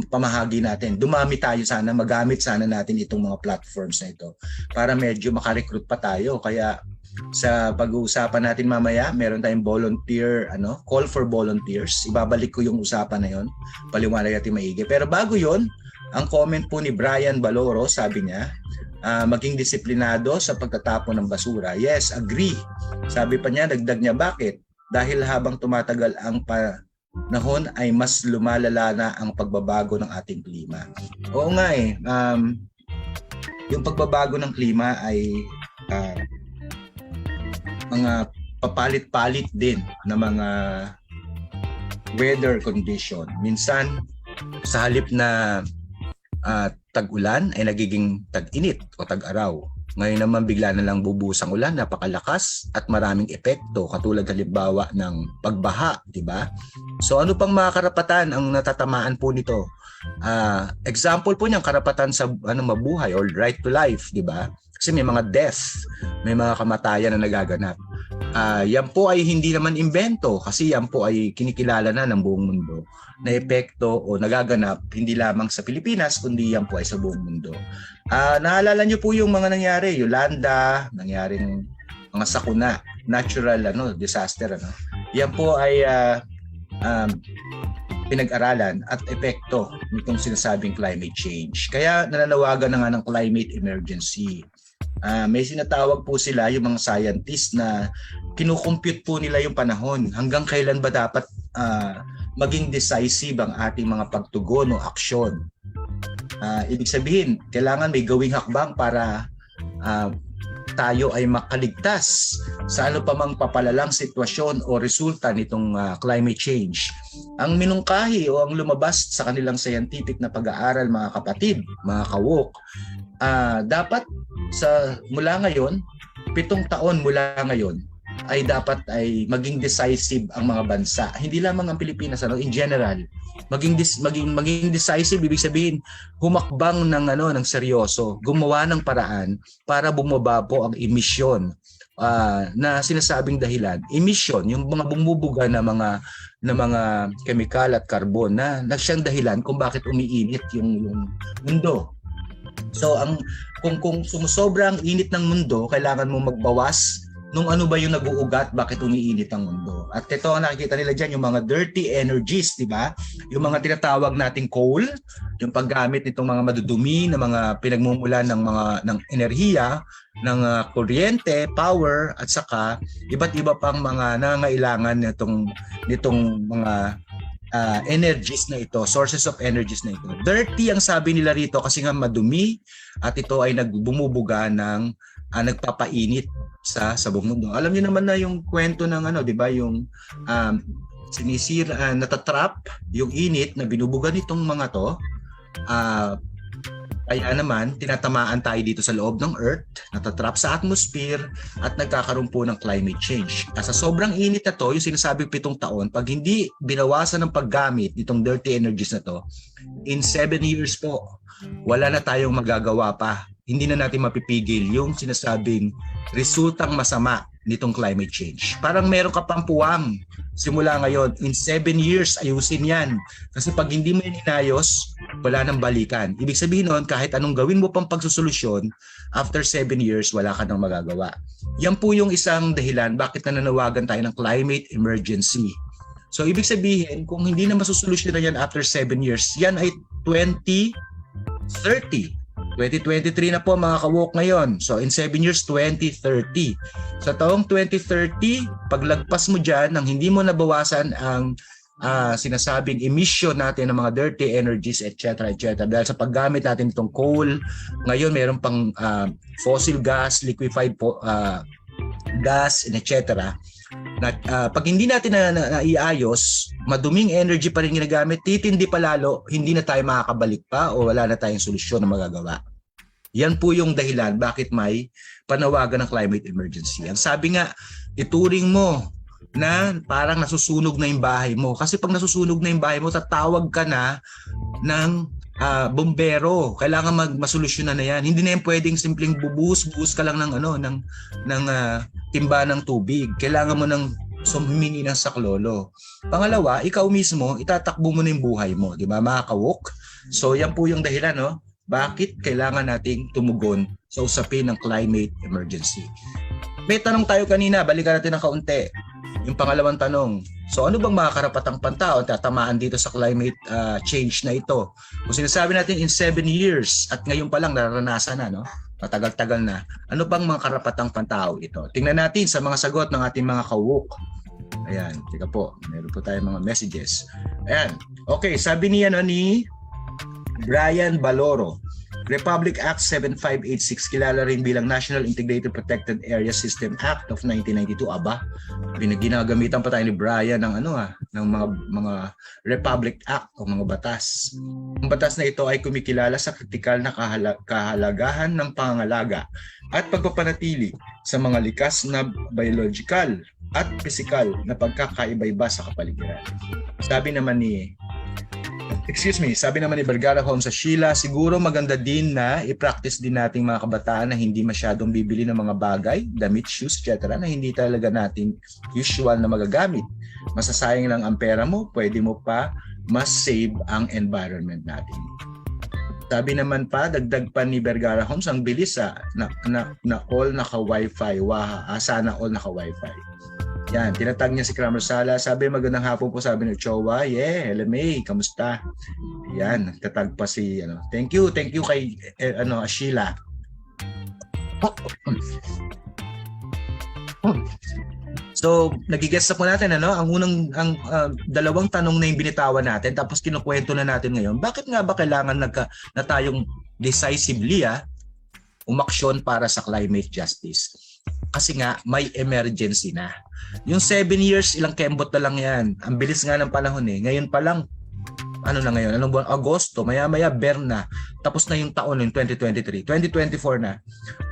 pamahagi natin. Dumami tayo sana, magamit sana natin itong mga platforms na ito para medyo makarecruit pa tayo. Kaya sa pag-uusapan natin mamaya, meron tayong volunteer, call for volunteers. Ibabalik ko yung usapan na yon, paliwanag natin maigi. Pero bago yon, ang comment po ni Brian Baloro, sabi niya, maging disiplinado sa pagtatapon ng basura. Yes, agree. Sabi pa niya, dagdag niya, bakit? Dahil habang tumatagal ang panahon ay mas lumalala na ang pagbabago ng ating klima. Oo nga yung pagbabago ng klima ay mga papalit-palit din na mga weather condition. Minsan sa halip na tag-ulan ay nagiging tag-init o tag-araw. Ngayon naman bigla na lang bubuhos ang ulan, napakalakas at maraming epekto katulad halimbawa ng pagbaha, di ba? So ano pang mga karapatan ang natatamaan po nito? Example po niyang karapatan sa mabuhay or right to life, di ba? Kasi may mga death, may mga kamatayan na nagaganap. Yan po ay hindi naman imbento kasi yan po ay kinikilala na ng buong mundo na epekto o nagaganap hindi lamang sa Pilipinas kundi yan po ay sa buong mundo. Naalala niyo po yung mga nangyari, Yolanda, nangyaring mga sakuna, natural disaster Yan po ay pinag-aralan at epekto nitong sinasabing climate change. Kaya nananawagan na nga ng climate emergency. May sinatawag po sila yung mga scientists na kinukompute po nila yung panahon. Hanggang kailan ba dapat maging decisive ang ating mga pagtugon o aksyon. Ibig sabihin, kailangan may gawing hakbang para tayo ay makaligtas sa ano pa mang papalalang sitwasyon o resulta nitong climate change. Ang minungkahi o ang lumabas sa kanilang scientific na pag-aaral, mga kapatid, mga kawok, dapat mula ngayon, 7 taon mula ngayon, ay dapat ay maging decisive ang mga bansa. Hindi lamang ang Pilipinas, in general. Maging decisive, ibig sabihin humakbang ng seryoso, gumawa ng paraan para bumaba po ang emisyon na sinasabing dahilan. Emission, yung mga bumubuga na mga chemical at carbon na siyang dahilan kung bakit umiinit yung mundo. So kung sumusobra ang init ng mundo, kailangan mo magbawas nung ano ba yung nag-uugat, bakit umiinit ang mundo. At ito ang nakikita nila dyan, yung mga dirty energies, di ba? Yung mga tinatawag nating coal, yung paggamit nitong mga madudumi na mga pinagmumulan ng enerhiya, ng kuryente, power, at saka iba't iba pang mga nangangailangan nitong mga energies na ito, sources of energies na ito. Dirty ang sabi nila rito kasi nga madumi at ito ay bumubuga ng nagpapainit sa buong mundo. Alam niyo naman na yung kwento ng di ba, yung sinisira, natatrap yung init na binubuga nitong mga to. Kaya naman, tinatamaan tayo dito sa loob ng Earth, natatrap sa atmosphere, at nagkakaroon po ng climate change. Sa sobrang init na to, yung sinasabing 7 taon, pag hindi binawasan ng paggamit nitong dirty energies na to, in 7 years po, wala na tayong magagawa pa. Hindi na natin mapipigil yung sinasabing resultang masama nitong climate change. Parang meron ka pang puwang simula ngayon. In 7 years, ayusin yan. Kasi pag hindi mo yan inayos, wala nang balikan. Ibig sabihin nun, kahit anong gawin mo pang pagsusolusyon, after 7 years, wala ka nang magagawa. Yan po yung isang dahilan bakit nananawagan tayo ng climate emergency. So, ibig sabihin, kung hindi na masusolusyonan yan after 7 years, yan ay 2030. 2023 na po mga kawok ngayon. So in 7 years, 2030. Sa taong 2030, paglagpas mo dyan nang hindi mo nabawasan ang sinasabing emission natin ng mga dirty energies, etc. etc. Dahil sa paggamit natin itong coal, ngayon meron pang fossil gas, liquefied gas, etc. Pag hindi natin na iayos, maduming energy pa rin ginagamit, titindi pa lalo, hindi na tayo makakabalik pa o wala na tayong solusyon na magagawa. Yan po yung dahilan bakit may panawagan ng climate emergency. Ang sabi nga, ituring mo na parang nasusunog na yung bahay mo. Kasi pag nasusunog na yung bahay mo, tatawag ka na ng bombero. Kailangan masolusyonan na yan. Hindi na yan pwedeng simpleng bubuhos ka lang ng timba ng tubig. Kailangan mo ng humingi ng saklolo. Pangalawa, ikaw mismo, itatakbo mo na yung buhay mo. Di ba, mga kawok? So, yan po yung dahilan, no? Bakit kailangan nating tumugon sa usapin ng climate emergency? May tanong tayo kanina, balikan natin ng kaunti. Yung pangalawang tanong, so ano bang mga karapatang pantao tatamaan dito sa climate change na ito? Kung sinasabi natin in 7 years at ngayon pa lang nararanasan na, no? Matagal-tagal na. Ano bang mga karapatang pantao ito? Tingnan natin sa mga sagot ng ating mga kawok. Ayan, tika po, meron po tayong mga messages. Ayan, okay, sabi niya ni Brian Baloro, Republic Act 7586, kilala rin bilang National Integrated Protected Area System Act of 1992. Aba, ginagamitan pa tayo ni Brian ng ng mga Republic Act o mga batas. Ang batas na ito ay kumikilala sa kritikal na kahalagahan ng pangangalaga at pagpapanatili sa mga likas na biological at physical na pagkakaiba-iba sa kapaligiran. Sabi naman ni Vergara Holmes sa Sheila, siguro maganda din na i-practice din nating mga kabataan na hindi masyadong bibili ng mga bagay, damit, shoes, etc. na hindi talaga natin usual na magagamit. Masasayang lang ang pera mo, pwede mo pa mas save ang environment natin. Sabi naman pa, dagdag pa ni Vergara Holmes, ang bilis na all naka-wifi. Sana all naka-wifi. Yan, tinatag niya si Kramer Sala. Sabi, magandang hapon po, sabi ni Chowa. Yeah, LMA, kamusta? Yan, tatag pa si, Thank you kay, Sheila. So, nagigets na po natin, ang dalawang tanong na yung binitawan natin, tapos kinukwento na natin ngayon. Bakit nga ba kailangan na tayong decisively, umaksyon para sa climate justice? Kasi nga, may emergency na. Yung 7 years, ilang kembot na lang yan. Ang bilis nga ng panahon eh. Ngayon pa lang, ano na ngayon? Anong buwan? Agosto, maya-maya, na. Tapos na yung taon, yung 2023. 2024 na.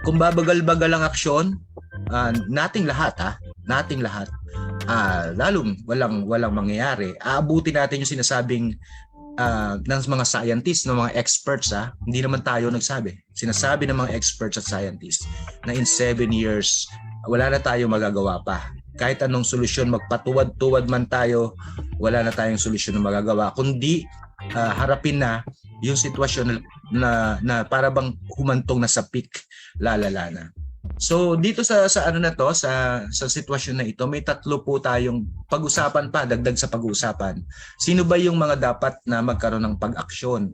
Kung babagal-bagal ang aksyon, nating lahat, nating lahat. Lalong walang mangyayari. Aabuti natin yung sinasabing ng mga scientists, ng mga experts, hindi naman tayo nagsabi. Sinasabi ng mga experts at scientists na in 7 years, wala na tayong magagawa pa. Kahit anong solusyon, magpatuwad-tuwad man tayo, wala na tayong solusyon na magagawa. Kundi harapin na yung sitwasyon na para bang humantong na sa peak, lalala na. So dito sa ano na to, sa sitwasyon na ito, may tatlo po tayong pag-usapan pa, dagdag sa pag-uusapan. Sino ba yung mga dapat na magkaroon ng pag-aksyon?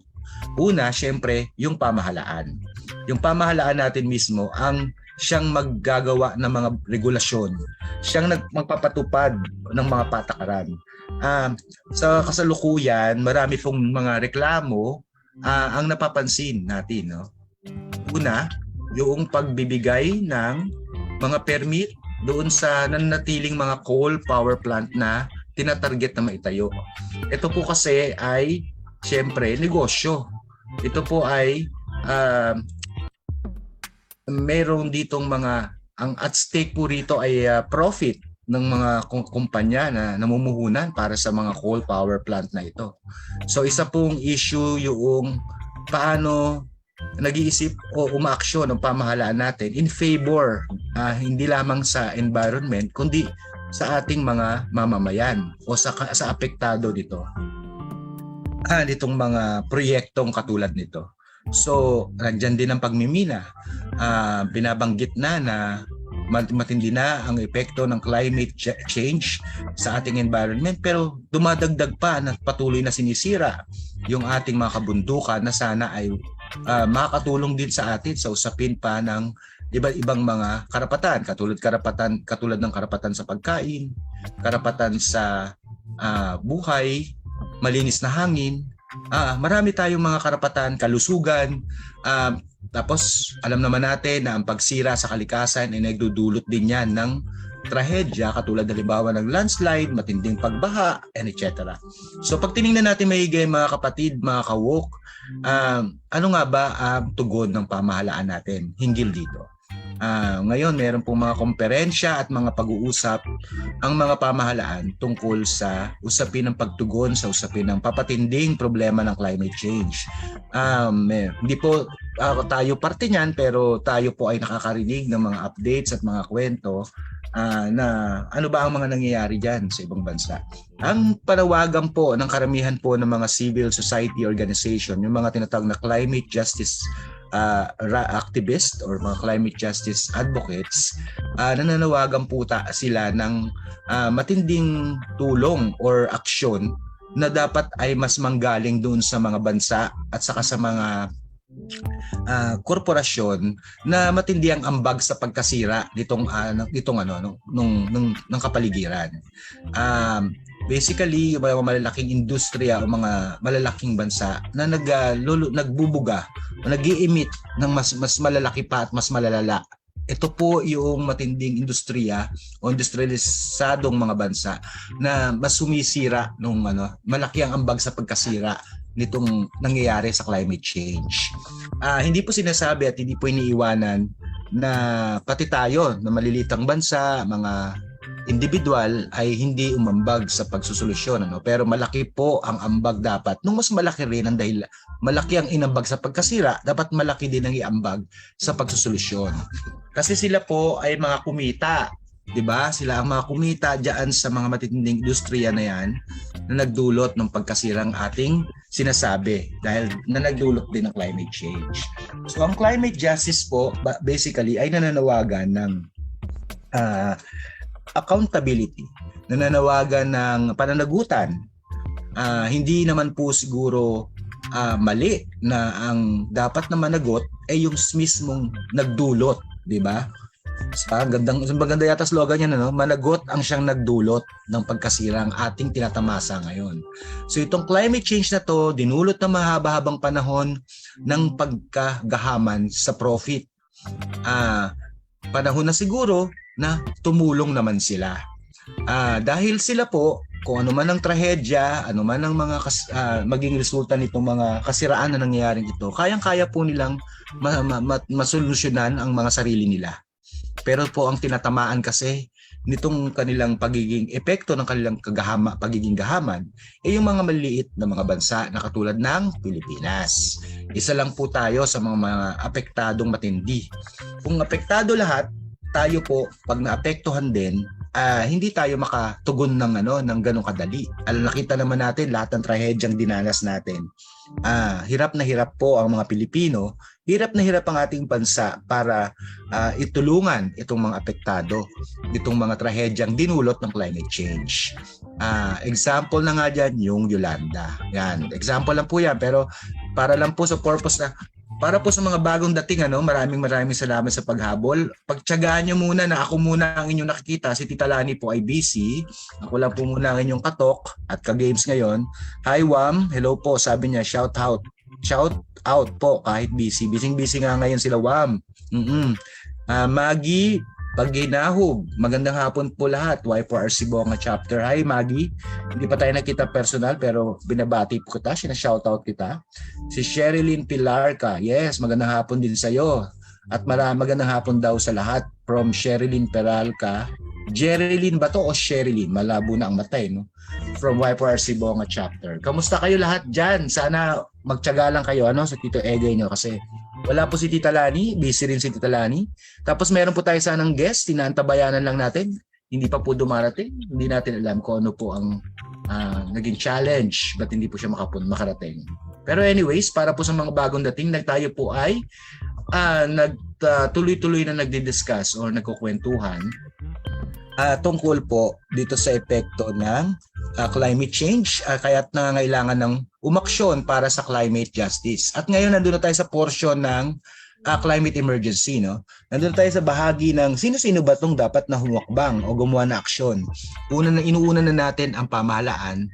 Una, syempre, yung pamahalaan. Yung pamahalaan natin mismo ang siyang maggagawa ng mga regulasyon. Siyang magpapatupad ng mga patakaran. Sa kasalukuyan, marami pong mga reklamo ang napapansin natin. No? Una, yung pagbibigay ng mga permit doon sa nananatiling mga coal power plant na tinatarget na maitayo. Ito po kasi ay siyempre negosyo. Ito po ay mayroon ditong mga ang at stake po rito ay profit ng mga kumpanya na namumuhunan para sa mga coal power plant na ito. So isa pong issue yung paano nag-iisip o umaaksyon ng pamahalaan natin in favor hindi lamang sa environment kundi sa ating mga mamamayan o sa apektado dito. Nitong mga proyektong katulad nito. So, nandiyan din ang pagmimina. Binabanggit na matindi na ang epekto ng climate change sa ating environment pero dumadagdag pa na patuloy na sinisira yung ating mga kabundukan na sana ay makakatulong din sa atin sa usapin pa ng iba-ibang mga karapatan katulad ng karapatan sa pagkain, karapatan sa buhay, malinis na hangin. Marami tayong mga karapatan, kalusugan. Tapos alam naman natin na ang pagsira sa kalikasan ay nagdudulot din yan ng trahedya katulad halimbawa ng landslide, matinding pagbaha, and etc. So pag tiningnan natin maigi mga kapatid, mga kawok, ano nga ba ang tugon ng pamahalaan natin hinggil dito? Ngayon meron pong mga komperensya at mga pag-uusap ang mga pamahalaan tungkol sa usapin ng pagtugon sa usapin ng papatinding problema ng climate change. Hindi po tayo parte niyan pero tayo po ay nakakarinig ng mga updates at mga kwento na ano ba ang mga nangyayari dyan sa ibang bansa. Ang panawagan po ng karamihan po ng mga civil society organization, yung mga tinatawag na climate justice activist or mga climate justice advocates, nananawagan po sila ng matinding tulong or aksyon na dapat ay mas manggaling doon sa mga bansa at saka sa mga korporasyon na matindi ang ambag sa pagkasira nitong ng kapaligiran. Basically, yung mga malalaking industriya o mga malalaking bansa na nagbubuga o nag-i-emit ng mas malalaki pa at mas malalala. Ito po yung matinding industriya o industrialisadong mga bansa na mas sumisira nung malaki ang ambag sa pagkasira nitong nangyayari sa climate change. Hindi po sinasabi at hindi po iniiwanan na pati tayo na malilitang bansa, mga individual ay hindi umambag sa pagsusolusyon, pero malaki po ang ambag dapat. Nung mas malaki rin ang dahil malaki ang inambag sa pagkasira, dapat malaki din ang iambag sa pagsusolusyon. Kasi sila po ay mga kumita, 'di ba? Sila ang mga kumita diyan sa mga matitinding industriya na 'yan na nagdulot ng pagkasirang ating sinasabi dahil na nagdulot din ng climate change. So ang climate justice po basically ay nananawagan ng accountability, nananawagan ng pananagutan. Hindi naman po siguro mali na ang dapat na managot ay yung mismong nagdulot, di ba? Maganda yata slogan niya, managot ang siyang nagdulot ng pagkasira ang ating tinatamasa ngayon. So itong climate change na to, dinulot na mahaba-habang panahon ng pagkagahaman sa profit. Panahon na siguro na tumulong naman sila. Dahil sila po, kung ano man ang trahedya, ano man ang mga maging resulta nitong mga kasiraan na nangyayaring ito, kayang-kaya po nilang masolusyonan ang mga sarili nila. Pero po ang tinatamaan kasi nitong kanilang pagiging epekto ng kanilang pagiging gahaman ay yung mga maliliit na mga bansa na katulad ng Pilipinas. Isa lang po tayo sa mga apektadong matindi. Kung apektado lahat, tayo po, pag naapektuhan din, hindi tayo makatugon ng ganong kadali. Nakita naman natin lahat ng trahedyang dinanas natin. Hirap na hirap po ang mga Pilipino, hirap na hirap ang ating bansa para itulungan itong mga apektado, itong mga trahedyang dinulot ng climate change. Example na nga dyan, yung Yolanda. Yan, example lang po yan, pero para lang po sa purpose na para po sa mga bagong dating, maraming salamat sa paghabol. Pagtiyagaan nyo muna na ako muna ang inyong nakikita. Si Tita Lani po ay busy. Ako lang po muna ang inyong katok at ka-games ngayon. Hi Wam, hello po. Sabi niya, shout out. Shout out po kahit busy. Busy nga ngayon sila Wam. Maggie, Pagginahog, magandang hapon po lahat. Y4RC Bonga chapter. Hi Maggie, hindi pa tayo nakita personal pero binabati po kita, sinashoutout kita. Si Sherilyn Pilarca, yes, magandang hapon din sa iyo. At magandang hapon daw sa lahat from Sherilyn Peralca. Jerilyn ba to o Sherilyn? Malabo na ang matay, no? From Y4RC Bonga chapter. Kamusta kayo lahat dyan? Sana magtiyaga lang kayo sa Tito Egay nyo kasi wala po si Tita Lani, busy rin si Tita Lani. Tapos meron po tayo sanang guest, tinaantabayanan lang natin. Hindi pa po dumarating. Hindi natin alam kung ano po ang naging challenge, ba't hindi po siya makarating. Pero anyways, para po sa mga bagong dating, tayo po ay tuloy-tuloy na nagdi-discuss or nagkukwentuhan tungkol po dito sa epekto ng climate change, kaya't nangangailangan ng umaksyon para sa climate justice. At ngayon nandun na tayo sa portion ng climate emergency. Nandun na tayo sa bahagi ng sino-sino ba itong dapat na humakbang o gumawa na aksyon. Inuuna na natin ang pamahalaan.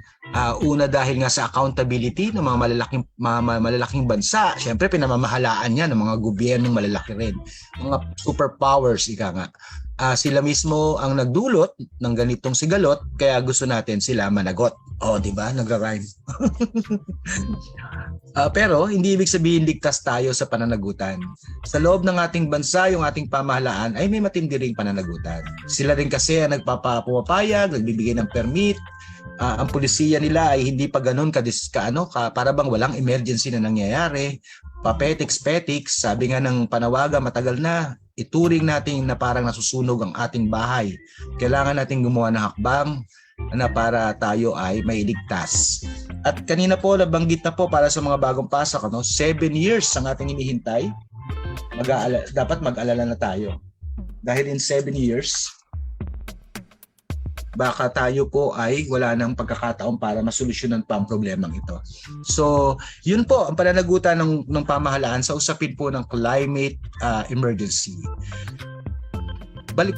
Una dahil nga sa accountability ng mga malalaking bansa. Siyempre pinamamahalaan yan ng mga gobyernong malalaki rin. Mga superpowers, ika nga. Sila mismo ang nagdulot ng ganitong sigalot kaya gusto natin sila managot. Di ba? Nagra-rhyme. Pero hindi ibig sabihin ligtas tayo sa pananagutan. Sa loob ng ating bansa, yung ating pamahalaan ay may matindi ring pananagutan. Sila rin kasi ang nagpapapayag, nagbibigay ng permit. Ang pulisiya nila ay hindi pa ganun para bang walang emergency na nangyayari. Papetiks-petiks, sabi nga ng panawagan matagal na, ituring natin na parang nasusunog ang ating bahay. Kailangan natin gumawa ng hakbang na para tayo ay mailigtas. At kanina po, nabanggit na po para sa mga bagong pasok, 7 years ang ating inihintay. Dapat mag-alala na tayo. Dahil in 7 years, baka tayo po ay wala nang pagkakataon para masolusyonan pa ang problemang ito. So, yun po ang pananagutan ng pamahalaan sa usapin po ng climate emergency.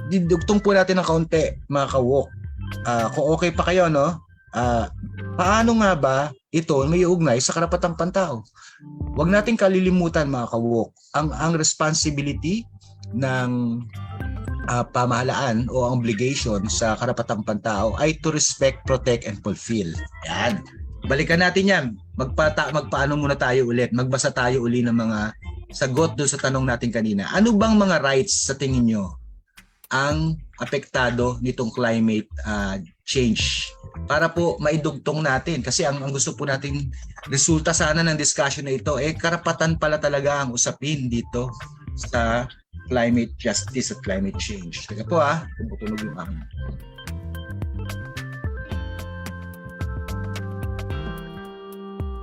Dugtong po natin ng kaunti, mga ka-walk. Kung okay pa kayo, paano nga ba ito may ugnay sa karapatang pantao? Huwag nating kalilimutan, mga ka-walk, ang responsibility ng pamahalaan o ang obligation sa karapatang pantao ay to respect, protect, and fulfill. Yan. Balikan natin yan. Magpaano muna tayo ulit. Magbasa tayo uli ng mga sagot doon sa tanong natin kanina. Ano bang mga rights sa tingin nyo ang apektado nitong climate change? Para po maidugtong natin. Kasi ang gusto po natin resulta sana ng discussion na ito, karapatan pala talaga ang usapin dito sa climate justice at climate change. Teka po tumutunog yung akin.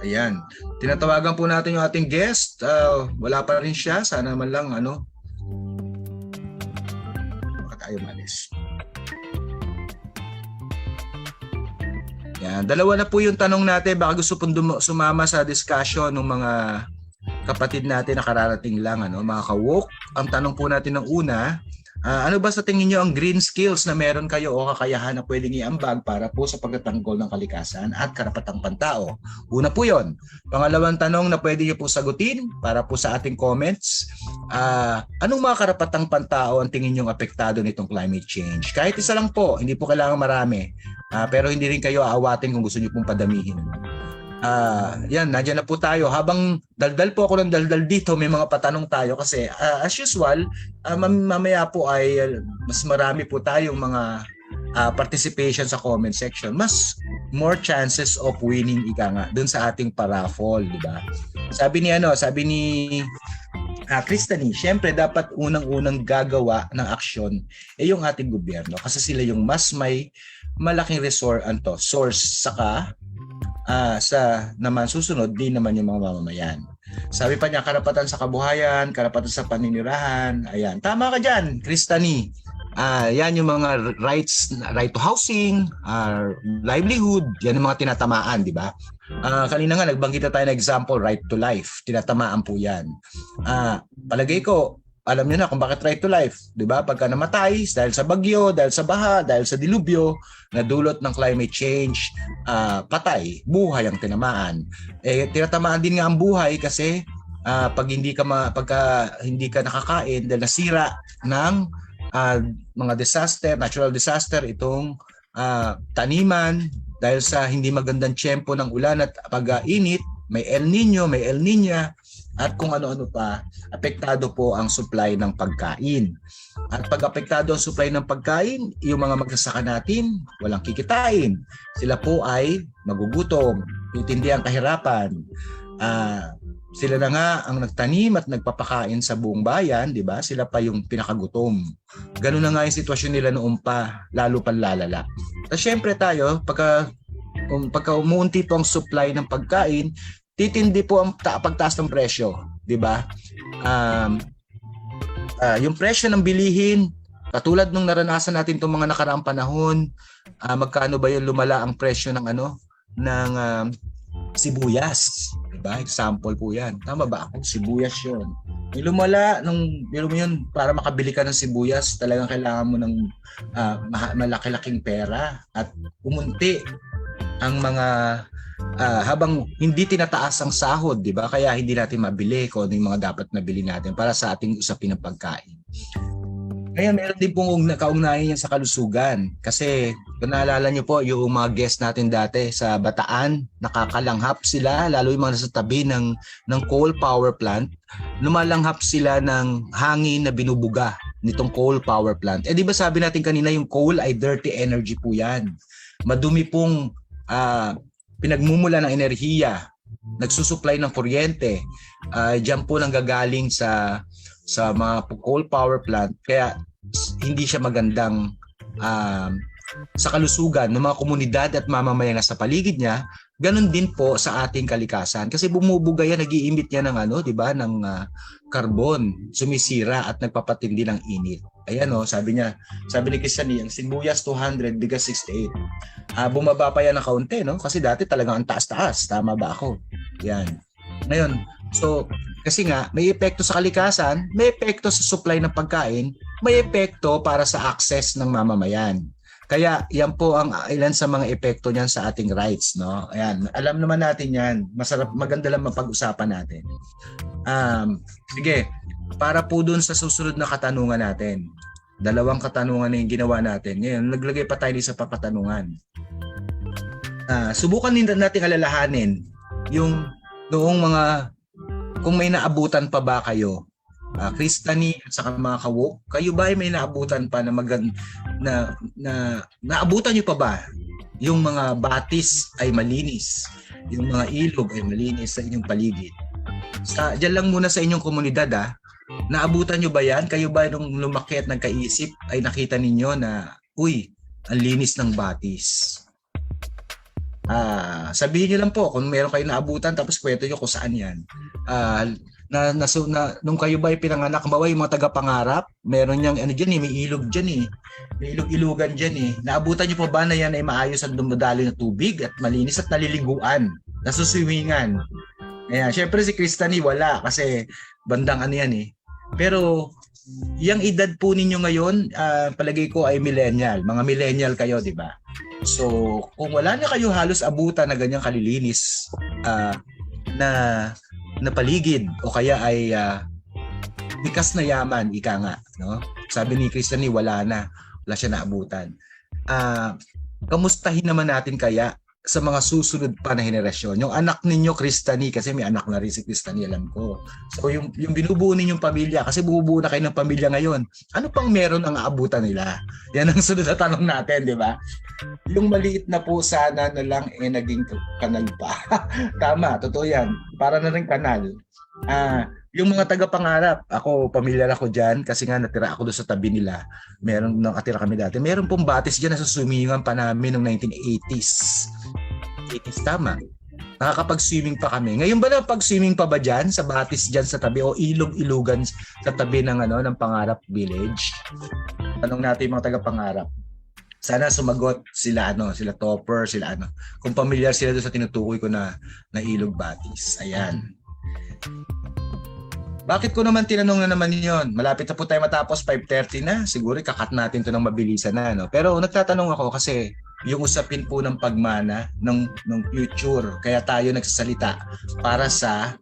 Ayan. Tinatawagan po natin yung ating guest. Wala pa rin siya. Sana man lang baka tayo malis. Yan. Dalawa na po yung tanong natin. Baka gusto pong sumama sa discussion ng mga kapatid natin na kararating lang, mga ka-walk. Ang tanong po natin ng una, ano ba sa tingin nyo ang green skills na meron kayo o kakayahan na pwedeng iambag para po sa pagtatanggol ng kalikasan at karapatang pantao? Una po yon. Pangalawang tanong na pwede nyo po sagutin para po sa ating comments, anong mga karapatang pantao ang tingin nyo apektado nitong climate change? Kahit isa lang po, hindi po kailangan marami, pero hindi rin kayo aawatin kung gusto nyo pong padamihin. Yan, nandiyan na po tayo. Habang daldal po ako ng daldal dito, may mga patanong tayo kasi as usual, mamaya po ay mas marami po tayong mga participation sa comment section. Mas more chances of winning ika nga dun sa ating paraffle, di ba? Sabi ni Kristani, syempre dapat unang-unang gagawa ng aksyon yung ating gobyerno kasi sila yung mas may malaking source saka sa naman susunod din naman yung mga mamamayan. Sabi pa niya, karapatan sa kabuhayan, karapatan sa paninirahan. Ayan, tama ka dyan, Kristani. Yan yung mga right to housing, livelihood, yan yung mga tinatamaan, di ba? Kanina nga, nagbanggit na tayo ng example, right to life. Tinatamaan po yan. Palagay ko, alam niyo na kung bakit right to life. Di ba? Pagka namatay, dahil sa bagyo, dahil sa baha, dahil sa dilubyo, na dulot ng climate change, patay, buhay ang tinamaan. Tinatamaan din nga ang buhay kasi pagka hindi ka nakakain dahil nasira ng mga natural disaster, itong taniman, dahil sa hindi magandang tiyempo ng ulan at pag-init, may El Nino, may El Niña, at kung ano-ano pa, apektado po ang supply ng pagkain. At pag apektado ang supply ng pagkain, yung mga magsasaka natin, walang kikitain. Sila po ay magugutom, titindi ang kahirapan. Sila na nga ang nagtanim at nagpapakain sa buong bayan, di ba? Sila pa yung pinakagutom. Ganun na nga yung sitwasyon nila noon pa, lalo pa lalala. At syempre tayo, pagka umuunti po ang supply ng pagkain, titindi po ang pagtaas ng presyo, di ba? Yung presyo ng bilihin, katulad nung naranasan natin itong mga nakaraang panahon, magkano ba yung lumala ang presyo ng sibuyas, di ba? Example po yan. Tama ba ako? Sibuyas yun. Yung lumala, yun, para makabili ka ng sibuyas, talagang kailangan mo ng malaki-laking pera at umunti ang mga habang hindi tinataas ang sahod, di ba? Kaya hindi natin mabili kung ano yung mga dapat nabili natin para sa ating usapin ng pagkain. Kaya meron din pong kaugnayan yan sa kalusugan. Kasi kung naalala niyo po, yung mga guest natin dati sa Bataan, nakakalanghap sila, lalo yung mga nasa tabi ng coal power plant, lumalanghap sila ng hangin na binubuga nitong coal power plant. Di ba sabi natin kanina, yung coal ay dirty energy po yan. Madumi pong pinagmumula ng enerhiya, nagsusupply ng kuryente, diyan po nanggagaling sa mga coal power plant, kaya hindi siya magandang sa kalusugan ng mga komunidad at mamamayan na sa paligid niya. Ganun din po sa ating kalikasan kasi bumubuga yan, nag-iimit yan ng ng carbon, sumisira at nagpapatindi ng init. Ayan sabi ni Kristani, ang sibuyas 200, bigas 68. Bumaba pa yan ng kaunti, no? Kasi dati talagang ang taas-taas. Tama ba ako? Yan. Ngayon, so kasi nga may epekto sa kalikasan, may epekto sa supply ng pagkain, may epekto para sa access ng mamamayan. Kaya yan po ang ilan sa mga epekto niyan sa ating rights, no? Ayan, alam naman natin yan. Maganda lang mapag-usapan natin. Sige, para po dun sa susunod na katanungan natin. 2 katanungan na yung ginawa natin. Ngayon, naglagay pa tayo sa papatanungan. Subukan din natin alalahanin yung noong kung may naabutan pa ba kayo, Kristani at saka mga kawok, kayo ba ay may naabutan pa na naabutan nyo pa ba yung mga batis ay malinis, yung mga ilog ay malinis sa inyong paligid? Diyan lang muna sa inyong komunidad, naabutan nyo ba yan? Kayo ba nung lumaki at nagkaisip ay nakita ninyo na, uy, ang linis ng batis? Sabihin nyo lang po kung meron kayo naabutan, tapos kwento nyo kung saan yan. Nung kayo ba ay pinanganak, bawa yung mga tagapangarap, meron niyang may ilog dyan may ilog-ilugan dyan Naabutan nyo pa ba na yan ay maayos at dumadalo na tubig at malinis at naliliguan, nasuswimingan? Ayan, syempre si Kristani wala kasi bandang yan Pero yung edad po ninyo ngayon, palagay ko ay millennial. Mga millennial kayo, di ba? So, kung wala na kayo halos abutan na ganyang kalilinis na paligid o kaya ay likas na yaman, ika nga, no? Sabi ni Kristani, wala siya naabutan. Kamustahin naman natin kaya sa mga susunod pa na henerasyon. Yung anak ninyo, Kristani, kasi may anak na rin si Kristani, alam ko. So yung binubuo ninyong pamilya, kasi bubuo na kayo ng pamilya ngayon, ano pang meron ang aabutan nila? Yan ang sunod na tanong natin, di ba? Yung maliit na po sana na lang naging kanal pa. Tama, totoo yan. Para na rin kanal. Yung mga taga-pangarap, ako pamilyar ako diyan kasi nga natira ako doon sa tabi nila. Meron nakatira kami dati. Meron pong batis diyan na susumingan pa namin noong 1980s. 80s tama. Nakakapag-swimming pa kami. Ngayon ba na pag-swimming pa ba diyan sa batis diyan sa tabi o ilog-ilugan sa tabi ng ng Pangarap Village? Tanong natin yung mga taga-pangarap. Sana sumagot sila sila Topper, sila kung pamilyar sila doon sa tinutukoy ko na ilog batis. Ayan. Bakit ko naman tinanong na naman yon? Malapit na po tayo matapos, 5:30 na. Siguro kakat natin to ng mabilisan na. Pero nagtatanong ako kasi yung usapin po ng pagmana ng future. Kaya tayo nagsasalita para sa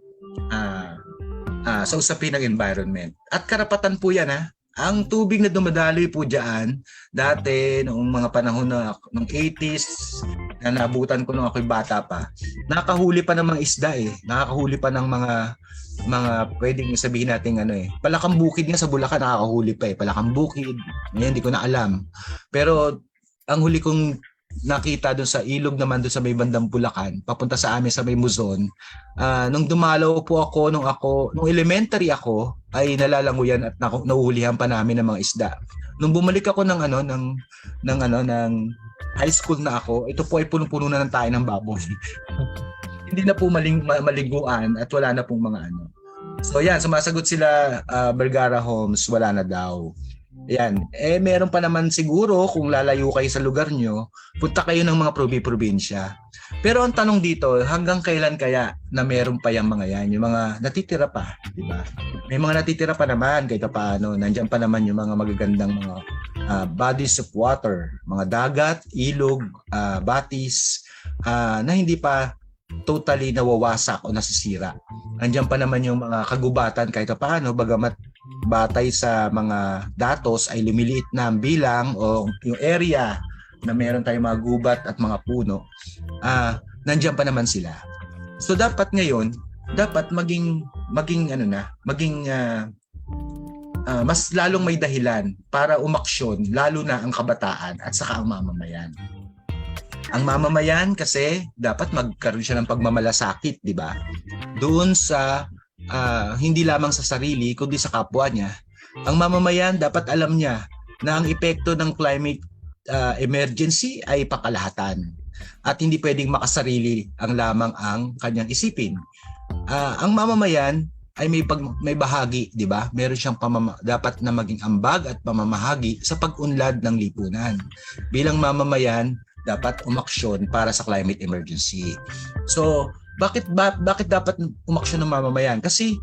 usapin ng environment. At karapatan po yan Ang tubig na dumadaloy po diyan dati noong mga panahon ng 80s na nabutan ko nung ako'y bata pa. Nakahuli pa ng mga isda Nakakahuli pa ng mga pwedeng sabihin natin Palakang bukid nga sa Bulacan nakakahuli pa Palakang bukid. Ngayon hindi ko na alam. Pero ang huli kong nakita doon sa ilog naman doon sa may bandang Bulacan, papunta sa amin sa may Muzon. Nung dumalaw po ako nung elementary ako, ay nalalanguyan at nahuhulihan pa namin ng mga isda. Nung bumalik ako ng high school na ako, ito po ay punong-puno na ng tayo ng baboy. Hindi na po maliguan at wala na pong mga So yan, sumasagot sila Vergara Homes, wala na daw. Yan. Meron pa naman siguro kung lalayo kayo sa lugar nyo, punta kayo ng mga probinsya. Pero ang tanong dito, hanggang kailan kaya na meron pa yung mga yan? Yung mga natitira pa, di ba? May mga natitira pa naman kahit paano. Nandiyan pa naman yung mga magagandang mga bodies of water, mga dagat, ilog, batis, na hindi pa totally nawawasak o nasisira. Nandiyan pa naman yung mga kagubatan kahit paano, bagamat batay sa mga datos ay lumiliit na ang bilang o yung area na meron tayong mga gubat at mga puno, nandiyan pa naman sila. So dapat ngayon, maging mas lalong may dahilan para umaksyon, lalo na ang kabataan at saka ang mamamayan. Ang mamamayan kasi dapat magkaroon siya ng pagmamalasakit, di ba? Doon sa hindi lamang sa sarili kundi sa kapwa niya. Ang mamamayan dapat alam niya na ang epekto ng climate emergency ay pakalahatan at hindi pwedeng makasarili lamang ang kanyang isipin. Ang mamamayan ay may bahagi, di ba? Meron siyang dapat na maging ambag at pamamahagi sa pag-unlad ng lipunan. Bilang mamamayan, dapat umaksyon para sa climate emergency. So, bakit dapat umaksyon ng mamamayan? Kasi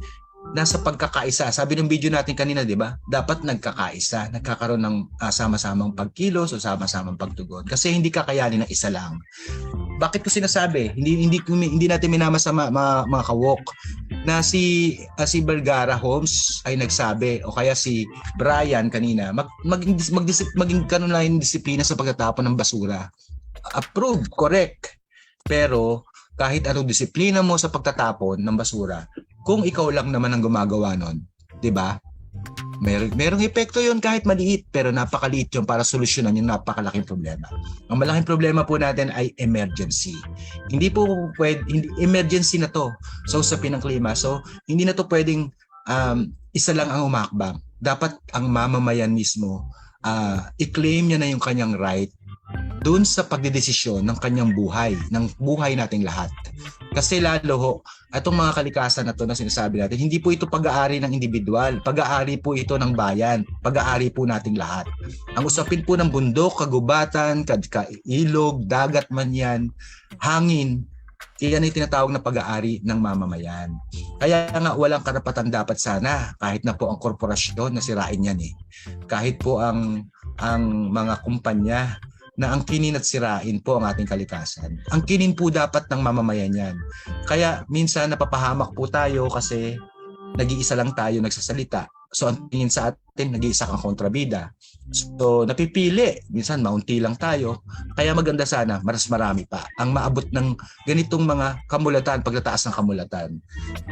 nasa pagkakaisa. Sabi ng video natin kanina, 'di ba? Dapat nagkakaisa, nagkakaroon ng sama-samang pagkilos o sama-samang pagtugon. Kasi hindi kakayanin ng isa lang. Bakit ko sinasabi? Hindi natin minamasa mga kawok na si Vergara Homes ay nagsabi o kaya si Brian kanina, maging kanon lang yung disiplina sa pagtatapon ng basura. Approved, correct. Pero kahit anong disiplina mo sa pagtatapon ng basura, kung ikaw lang naman ang gumagawa nun, 'di ba? Merong epekto 'yon kahit maliit, pero napakaliit 'yon para solusyonan yung napakalaking problema. Ang malaking problema po natin ay emergency. Hindi emergency na 'to sa usapin ng klima. So, hindi na 'to pwedeng isa lang ang umakbang. Dapat ang mamamayan mismo i-claim niya na yung kanyang right doon sa pagdedesisyon ng kanyang buhay, ng buhay nating lahat. Kasi lalo itong mga kalikasan na to na sinasabi natin, hindi po ito pag-aari ng individual, pag-aari po ito ng bayan, pag-aari po nating lahat. Ang usapin po ng bundok, kagubatan, ilog, dagat man yan, hangin, yan ay tinatawag na pag-aari ng mamamayan. Kaya nga walang karapatan dapat sana, kahit na po ang korporasyon na sirain yan Kahit po ang mga kumpanya na ang kinin at sirain po ang ating kalikasan. Ang kinin po dapat ng mamamayan yan. Kaya minsan napapahamak po tayo kasi nag-iisa lang tayo nagsasalita. So ang tingin sa atin, nag-iisa kang kontrabida. So napipili, minsan maunti lang tayo. Kaya maganda sana, mas marami pa ang maabot ng ganitong mga kamulatan, pagtataas ng kamulatan.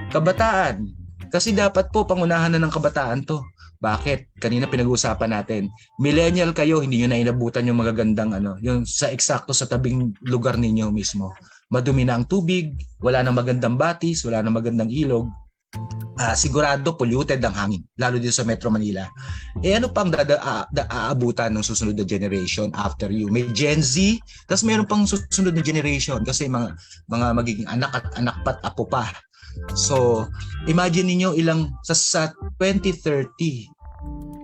Kabataan, kasi dapat po pangunahan na ng kabataan to. Bakit? Kanina pinag-uusapan natin. Millennial kayo, hindi nyo na inabutan yung magagandang yung sa eksakto sa tabing lugar ninyo mismo. Madumi na ang tubig, wala nang magandang batis, wala nang magandang ilog. sigurado polluted ang hangin, lalo dito sa Metro Manila. Ano pang aabutan ng susunod na generation after you? May Gen Z, tapos meron pang susunod na generation kasi mga magiging anak at anak pat apo pa. So, imagine niyo ilang sa 2030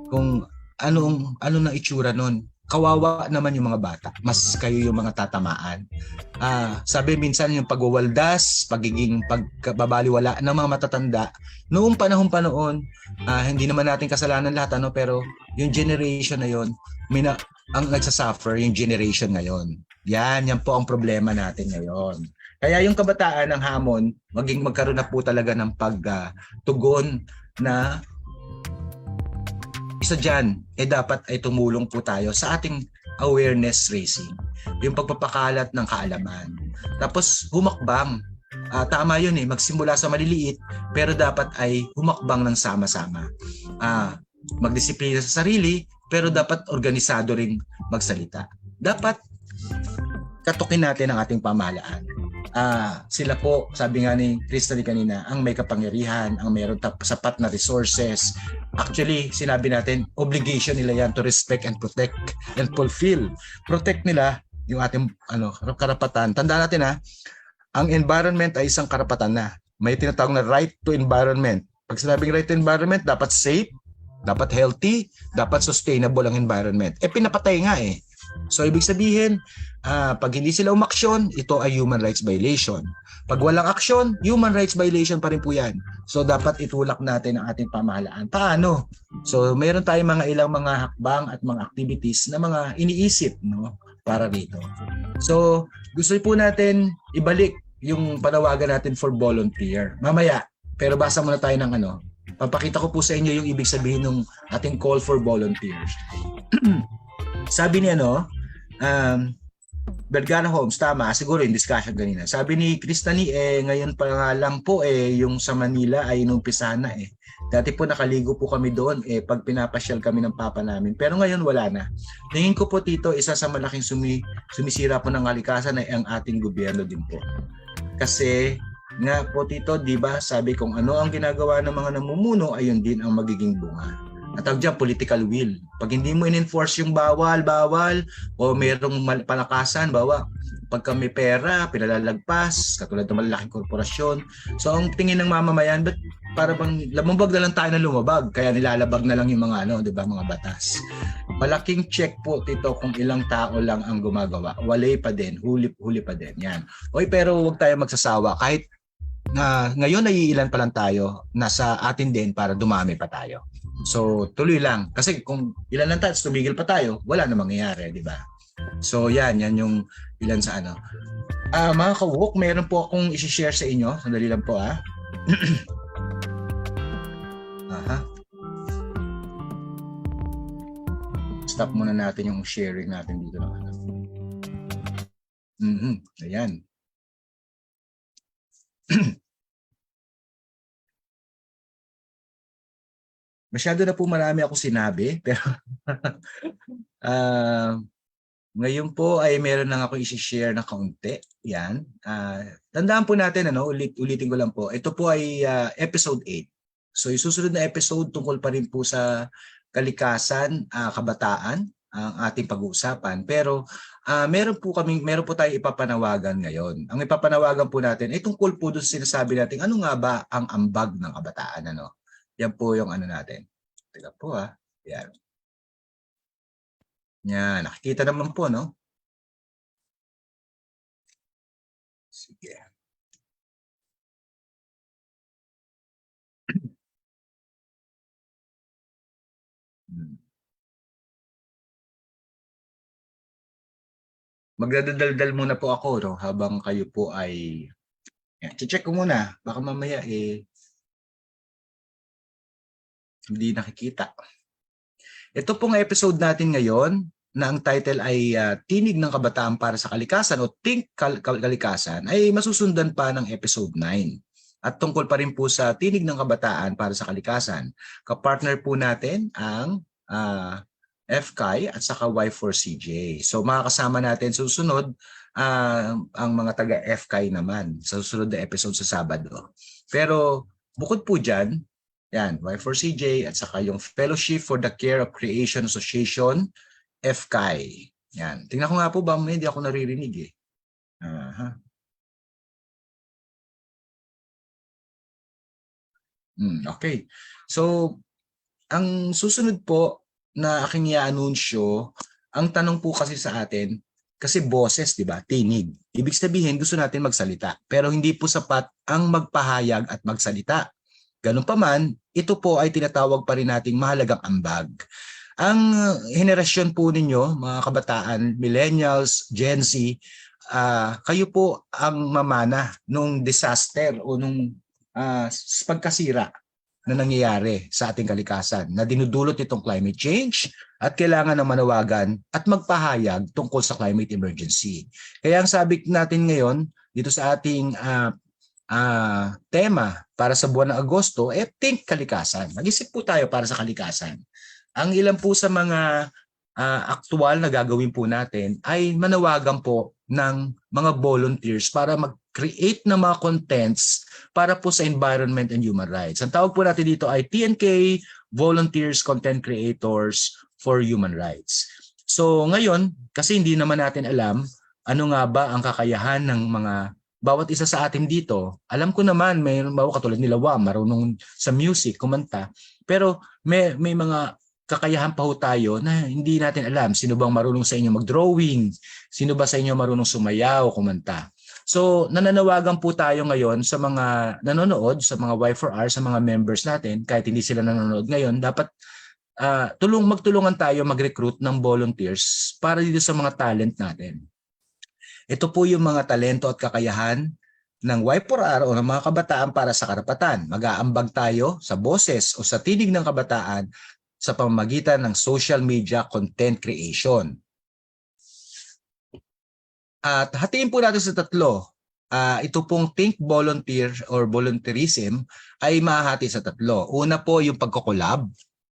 kung ano na itsura nun. Kawawa naman yung mga bata. Mas kayo yung mga tatamaan. Sabi minsan yung pagwawaldas, pagiging pagkababaliwala ng mga matatanda, noong panahon pa noon, hindi naman natin kasalanan lahat, pero yung generation na yon, ang nagsasuffer yung generation ngayon. Yan po ang problema natin ngayon. Kaya yung kabataan ng hamon, magkaroon na po talaga ng pagtugon na isa dyan, dapat ay tumulong po tayo sa ating awareness raising. Yung pagpapakalat ng kaalaman. Tapos humakbang. Tama yun magsimula sa maliliit, pero dapat ay humakbang ng sama-sama. Magdisiplina sa sarili, pero dapat organisado ring magsalita. Dapat katukin natin ang ating pamahalaan. Sila po, sabi nga ni Crystal kanina, ang may kapangyarihan, ang mayroon sapat na resources. Actually, sinabi natin, obligation nila yan to respect and protect and fulfill. Protect nila yung ating karapatan. Tandaan natin ang environment ay isang karapatan na. May tinatawag na right to environment. Pag sinabing right to environment, dapat safe, dapat healthy, dapat sustainable ang environment. Pinapatay nga So, ibig sabihin, pag hindi sila umaksyon, ito ay human rights violation. Pag walang aksyon, human rights violation pa rin po yan. So, dapat itulak natin ang ating pamahalaan. Paano? So, meron tayong ilang mga hakbang at mga activities na mga iniisip para dito. So, gusto po natin ibalik yung panawagan natin for volunteer. Mamaya, pero basa muna tayo ng papakita ko po sa inyo yung ibig sabihin ng ating call for volunteers. Sabi ni Vergara Holmes, tama, siguro yung discussion kanina. Sabi ni Cristani, ngayon pa nga lang po yung sa Manila ay inumpisahan na Dati po nakaligo po kami doon pag pinapasyal kami ng papa namin. Pero ngayon wala na. Tingin ko po Tito, isa sa malaking sumisira po ng kalikasan ay ang ating gobyerno din po. Kasi nga po Tito, di ba sabi kong ano ang ginagawa ng mga namumuno, ayun din ang magiging bunga. At dyan, political will. Pag hindi mo in-enforce yung bawal, o mayroong palakasan, pagka may pera, pinalalagpas, katulad ng malalaking korporasyon. So, ang tingin ng mamamayan, ba't para bang lumabag na lang tayo na lumabag? Kaya nilalabag na lang yung mga, di ba, mga batas. Malaking check po, Tito, kung ilang tao lang ang gumagawa. Walay pa din, huli pa din. Yan. Pero huwag tayo magsasawa. Kahit ngayon ay ilan pa lang tayo, nasa atin din para dumami pa tayo. So, tuloy lang. Kasi kung ilan lang tayo, tumigil pa tayo, wala na mangyayari, di ba? So, yan yung ilan sa mga kawok, meron po akong isi-share sa inyo. Sandali lang po, Stop muna natin yung sharing natin dito. Ayan. Masyado na po marami ako sinabi, pero ngayon po ay meron lang ako i-share na kaunti. Yan. Tandaan po natin, ulitin ko lang po. Ito po ay episode 8. So, yung susunod na episode tungkol pa rin po sa kalikasan, kabataan, ang ating pag-uusapan. Pero meron po tayong ipapanawagan ngayon. Ang ipapanawagan po natin ay tungkol po doon sa sinasabi natin, ano nga ba ang ambag ng kabataan, Yan po yung natin. Teka po Yan. Yan. Nakikita naman po, Sige. Magdadaldal muna po ako, habang kayo po ay... Yan. Check ko muna. Baka mamaya hindi nakikita. Ito pong episode natin ngayon na ang title ay Tinig ng Kabataan para sa Kalikasan o Think Kalikasan ay masusundan pa ng episode 9. At tungkol pa rin po sa Tinig ng Kabataan para sa Kalikasan. Kapartner po natin ang FKAI at saka Y4CJ. So makakasama natin susunod ang mga taga FKAI naman sa susunod na episode sa Sabado. Pero bukod po dyan, yan, Y4CJ at saka yung Fellowship for the Care of Creation Association, FCAI. Yan. Tingnan ko nga po ba, hindi ako naririnig eh. Aha. Okay. So, ang susunod po na aking i-anunsyo, ang tanong po kasi sa atin, kasi boses, di ba? Tinig. Ibig sabihin, gusto natin magsalita. Pero hindi po sapat ang magpahayag at magsalita. Ganun pa man, ito po ay tinatawag pa rin nating mahalagang ambag. Ang henerasyon po ninyo, mga kabataan, millennials, Gen Z, kayo po ang mamana nung disaster o nung pagkasira na nangyayari sa ating kalikasan na dinudulot nitong climate change at kailangan na manawagan at magpahayag tungkol sa climate emergency. Kaya ang sabi natin ngayon dito sa ating tema para sa buwan ng Agosto, think kalikasan. Mag-isip po tayo para sa kalikasan. Ang ilan po sa mga aktual na gagawin po natin ay manawagan po ng mga volunteers para mag-create ng mga contents para po sa environment and human rights. Ang tawag po natin dito ay TNK, Volunteers Content Creators for Human Rights. So ngayon, kasi hindi naman natin alam ano nga ba ang kakayahan ng mga bawat isa sa atin dito. Alam ko naman, may katulad nila marunong sa music, kumanta. Pero may mga kakayahan pa ho tayo na hindi natin alam. Sino bang marunong sa inyo mag-drawing? Sino ba sa inyo marunong sumayaw, kumanta? So, nananawagan po tayo ngayon sa mga nanonood, sa mga Y4R, sa mga members natin, kahit hindi sila nanonood ngayon, dapat magtulungan tayo mag-recruit ng volunteers para dito sa mga talent natin. Ito po yung mga talento at kakayahan ng Y4R o ng mga kabataan para sa karapatan. Mag-aambag tayo sa boses o sa tinig ng kabataan sa pamamagitan ng social media content creation. At hatiin po natin sa tatlo. Ito pong think volunteer or volunteerism ay mahahati sa tatlo. Una po yung pagko-collab.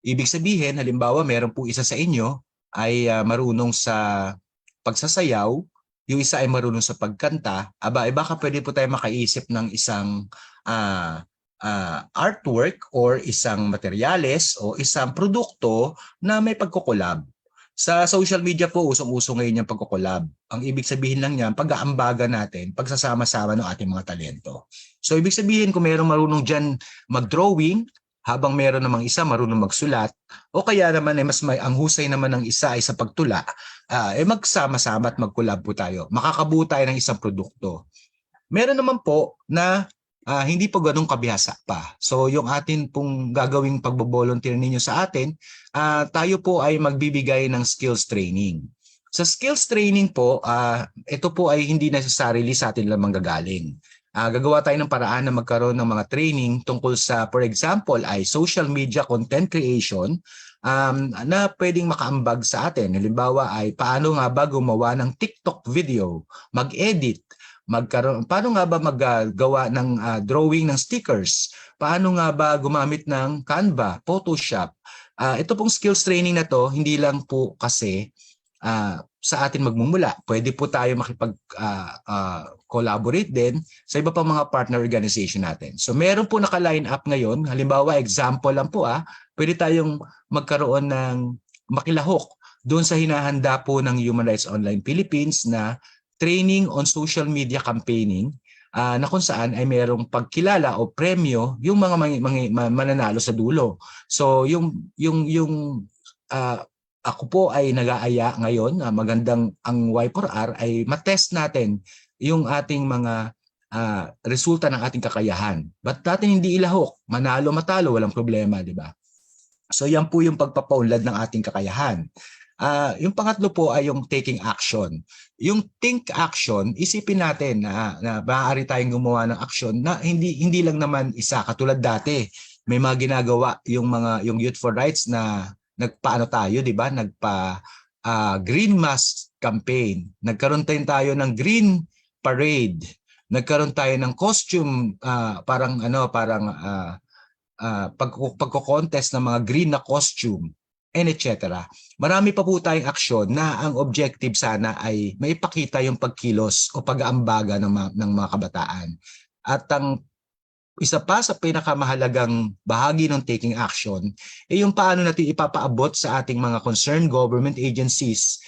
Ibig sabihin, halimbawa meron po isa sa inyo ay marunong sa pagsasayaw, yung isa ay marunong sa pagkanta, baka pwede po tayo makaisip ng isang artwork or isang materyales o isang produkto na may pagko-collab. Sa social media po, usong-uso ngayon yung pagko-collab. Ang ibig sabihin lang niyan, pag-aambaga natin, pagsasama-sama ng ating mga talento. So ibig sabihin, kung mayroong marunong dyan mag-drawing, habang meron namang isa marunong magsulat, o kaya naman mas may ang husay naman ng isa ay sa pagtula, magsama-sama at mag-collab po tayo. Makakabuo tayo ng isang produkto. Meron naman po na hindi pa ganun kabihasa pa. So yung atin pong gagawing pagbo-volunteer ninyo sa atin, tayo po ay magbibigay ng skills training. Sa skills training po, ito po ay hindi necessarily sa atin lang manggagaling. Gagawa tayo ng paraan na magkaroon ng mga training tungkol sa, for example, ay social media content creation na pwedeng makaambag sa atin. Halimbawa ay paano nga ba gumawa ng TikTok video, mag-edit, paano nga ba maggawa ng drawing ng stickers, paano nga ba gumamit ng Canva, Photoshop. Ito pong skills training na to, hindi lang po kasi sa atin magmumula. Pwede po tayo makipag-collaborate din sa iba pang mga partner organization natin. So meron po naka-line up ngayon. Halimbawa, example lang po pwede tayong magkaroon ng makilahok doon sa hinahanda po ng Human Rights Online Philippines na training on social media campaigning na kung saan ay merong pagkilala o premyo yung mga mananalo sa dulo. So ako po ay nag-aaya ngayon, magandang ang Y4R ay matest natin yung ating mga resulta ng ating kakayahan. Ba't natin hindi ilahok? Manalo, matalo, walang problema, di ba? So yan po yung pagpapaunlad ng ating kakayahan. Yung pangatlo po ay yung taking action. Yung think action, isipin natin na maaari tayong gumawa ng action na hindi lang naman isa. Katulad dati, may mga ginagawa yung Youth for Rights na nagpaano tayo, di ba? Green Mask Campaign. Nagkaroon tayo ng Green Parade. Nagkaroon tayo ng costume, pagko-contest ng mga green na costume, and etc. Marami pa po tayong aksyon na ang objective sana ay maipakita yung pagkilos o pag-aambaga ng mga kabataan. At ang isa pa sa pinakamahalagang bahagi ng taking action ay yung paano natin ipapaabot sa ating mga concerned government agencies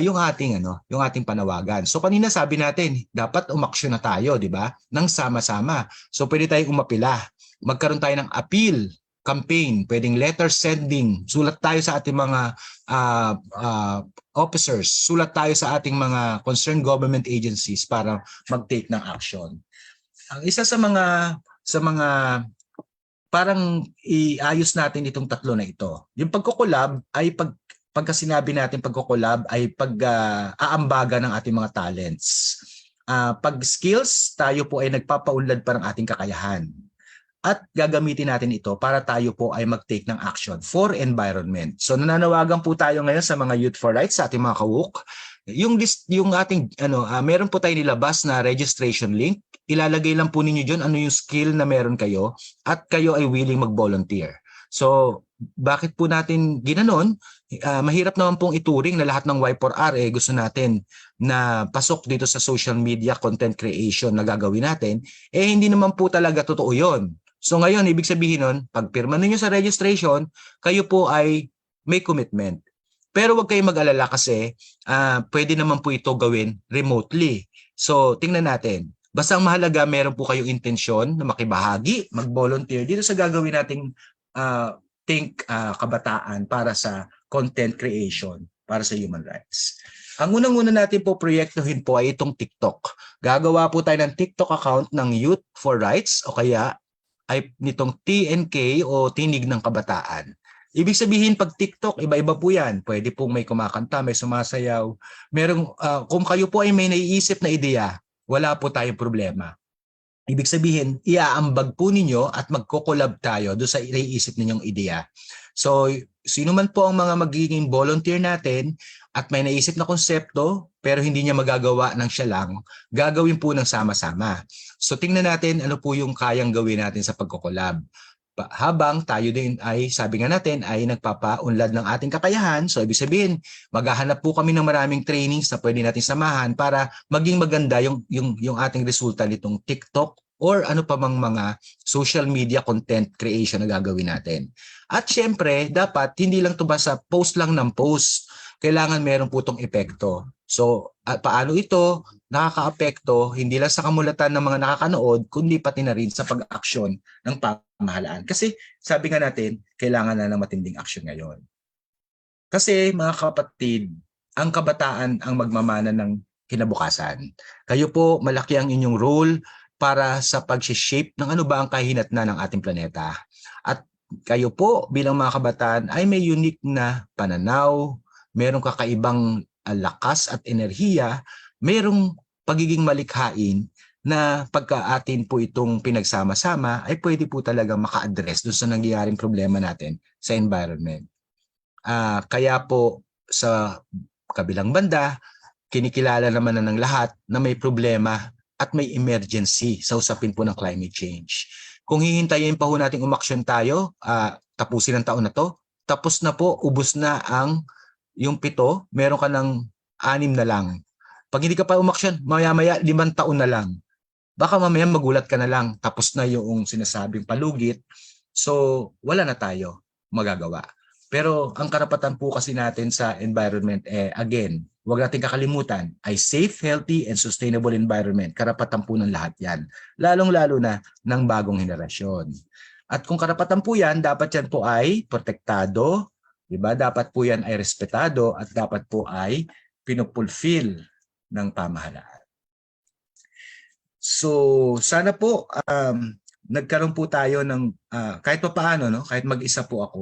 yung ating panawagan. So kanina sabi natin, dapat umaksyon na tayo, di ba? Nang sama-sama. So pwede tayong umapila. Magkaroon tayo ng appeal campaign, pwedeng letter sending, sulat tayo sa ating mga officers, sulat tayo sa ating mga concerned government agencies para mag-take ng action. Ang isa sa mga parang iayos natin itong tatlo na ito. Yung pagko-collab ay pagka sinabi natin pagko-collab ay aambaga ng ating mga talents. Pag skills, tayo po ay nagpapaunlad pa ng ating kakayahan. At gagamitin natin ito para tayo po ay mag-take ng action for environment. So nananawagan po tayo ngayon sa mga Youth for Rights, sa ating mga kawuk. Yung ating meron po tayo nilabas na registration link. Ilalagay lang po ninyo diyon ano yung skill na meron kayo at kayo ay willing mag-volunteer. So bakit po natin ginanon? Mahirap naman pong ituring na lahat ng Y4R gusto natin na pasok dito sa social media content creation na gagawin natin. Hindi naman po talaga totoo yun. So ngayon, ibig sabihin nun, pag pirma ninyo sa registration, kayo po ay may commitment. Pero huwag kayong mag-alala kasi pwede naman po ito gawin remotely. So tingnan natin. Basta ang mahalaga, meron po kayong intensyon na makibahagi, mag-volunteer dito sa gagawin nating kabataan para sa content creation, para sa human rights. Ang unang-una natin po proyektuhin po ay itong TikTok. Gagawa po tayo ng TikTok account ng Youth for Rights o kaya ay nitong TNK o Tinig ng Kabataan. Ibig sabihin, pag TikTok, iba-iba po yan. Pwede pong may kumakanta, may sumasayaw. Kung kayo po ay may naiisip na ideya, wala po tayong problema. Ibig sabihin, iaambag po ninyo at magko-collab tayo doon sa naiisip ninyong ideya. So, sino man po ang mga magiging volunteer natin at may naisip na konsepto pero hindi niya magagawa ng siya lang, gagawin po ng sama-sama. So tingnan natin ano po yung kayang gawin natin sa pagko-collab. Habang tayo din ay, sabi nga natin, ay nagpapaunlad ng ating kakayahan. So ibig sabihin, maghahanap po kami ng maraming trainings na pwede natin samahan para maging maganda yung ating resulta nitong TikTok or ano pa mang mga social media content creation na gagawin natin. At syempre, dapat hindi lang ito basta post lang ng post. Kailangan meron po itong epekto. So, paano ito nakaka-apekto hindi lang sa kamulatan ng mga nakakanood, kundi pati na rin sa pag-aksyon ng pamahalaan. Kasi sabi nga natin, kailangan na ng matinding aksyon ngayon. Kasi mga kapatid, ang kabataan ang magmamana ng kinabukasan. Kayo po, malaki ang inyong role para sa pag-shape ng ano ba ang kahinatnan ng ating planeta. At kayo po bilang mga kabataan ay may unique na pananaw, merong kakaibang lakas at enerhiya, merong pagiging malikhain na pagka atin po itong pinagsama-sama ay pwede po talaga maka-address doon sa nangyayaring problema natin sa environment. Kaya po sa kabilang banda, kinikilala naman na ng lahat na may problema at may emergency sa usapin po ng climate change. Kung hihintayin pa ho natin umaksyon tayo, tapusin ang taon na to, tapos na po, ubos na yung 7, meron ka ng 6 na lang. Pag hindi ka pa umaksyon, maya-maya 5 taon na lang. Baka mamaya magulat ka na lang, tapos na yung sinasabing palugit. So, wala na tayo magagawa. Pero ang karapatan po kasi natin sa environment, again, huwag natin kakalimutan, ay safe, healthy, and sustainable environment. Karapatan po ng lahat yan. Lalong-lalo na ng bagong henerasyon. At kung karapatan po yan, dapat yan po ay protektado, diba? Dapat po yan ay respetado at dapat po ay pinupulfill ng pamahalaan. So, sana po nagkaroon po tayo ng kahit pa paano, no? Kahit mag-isa po ako,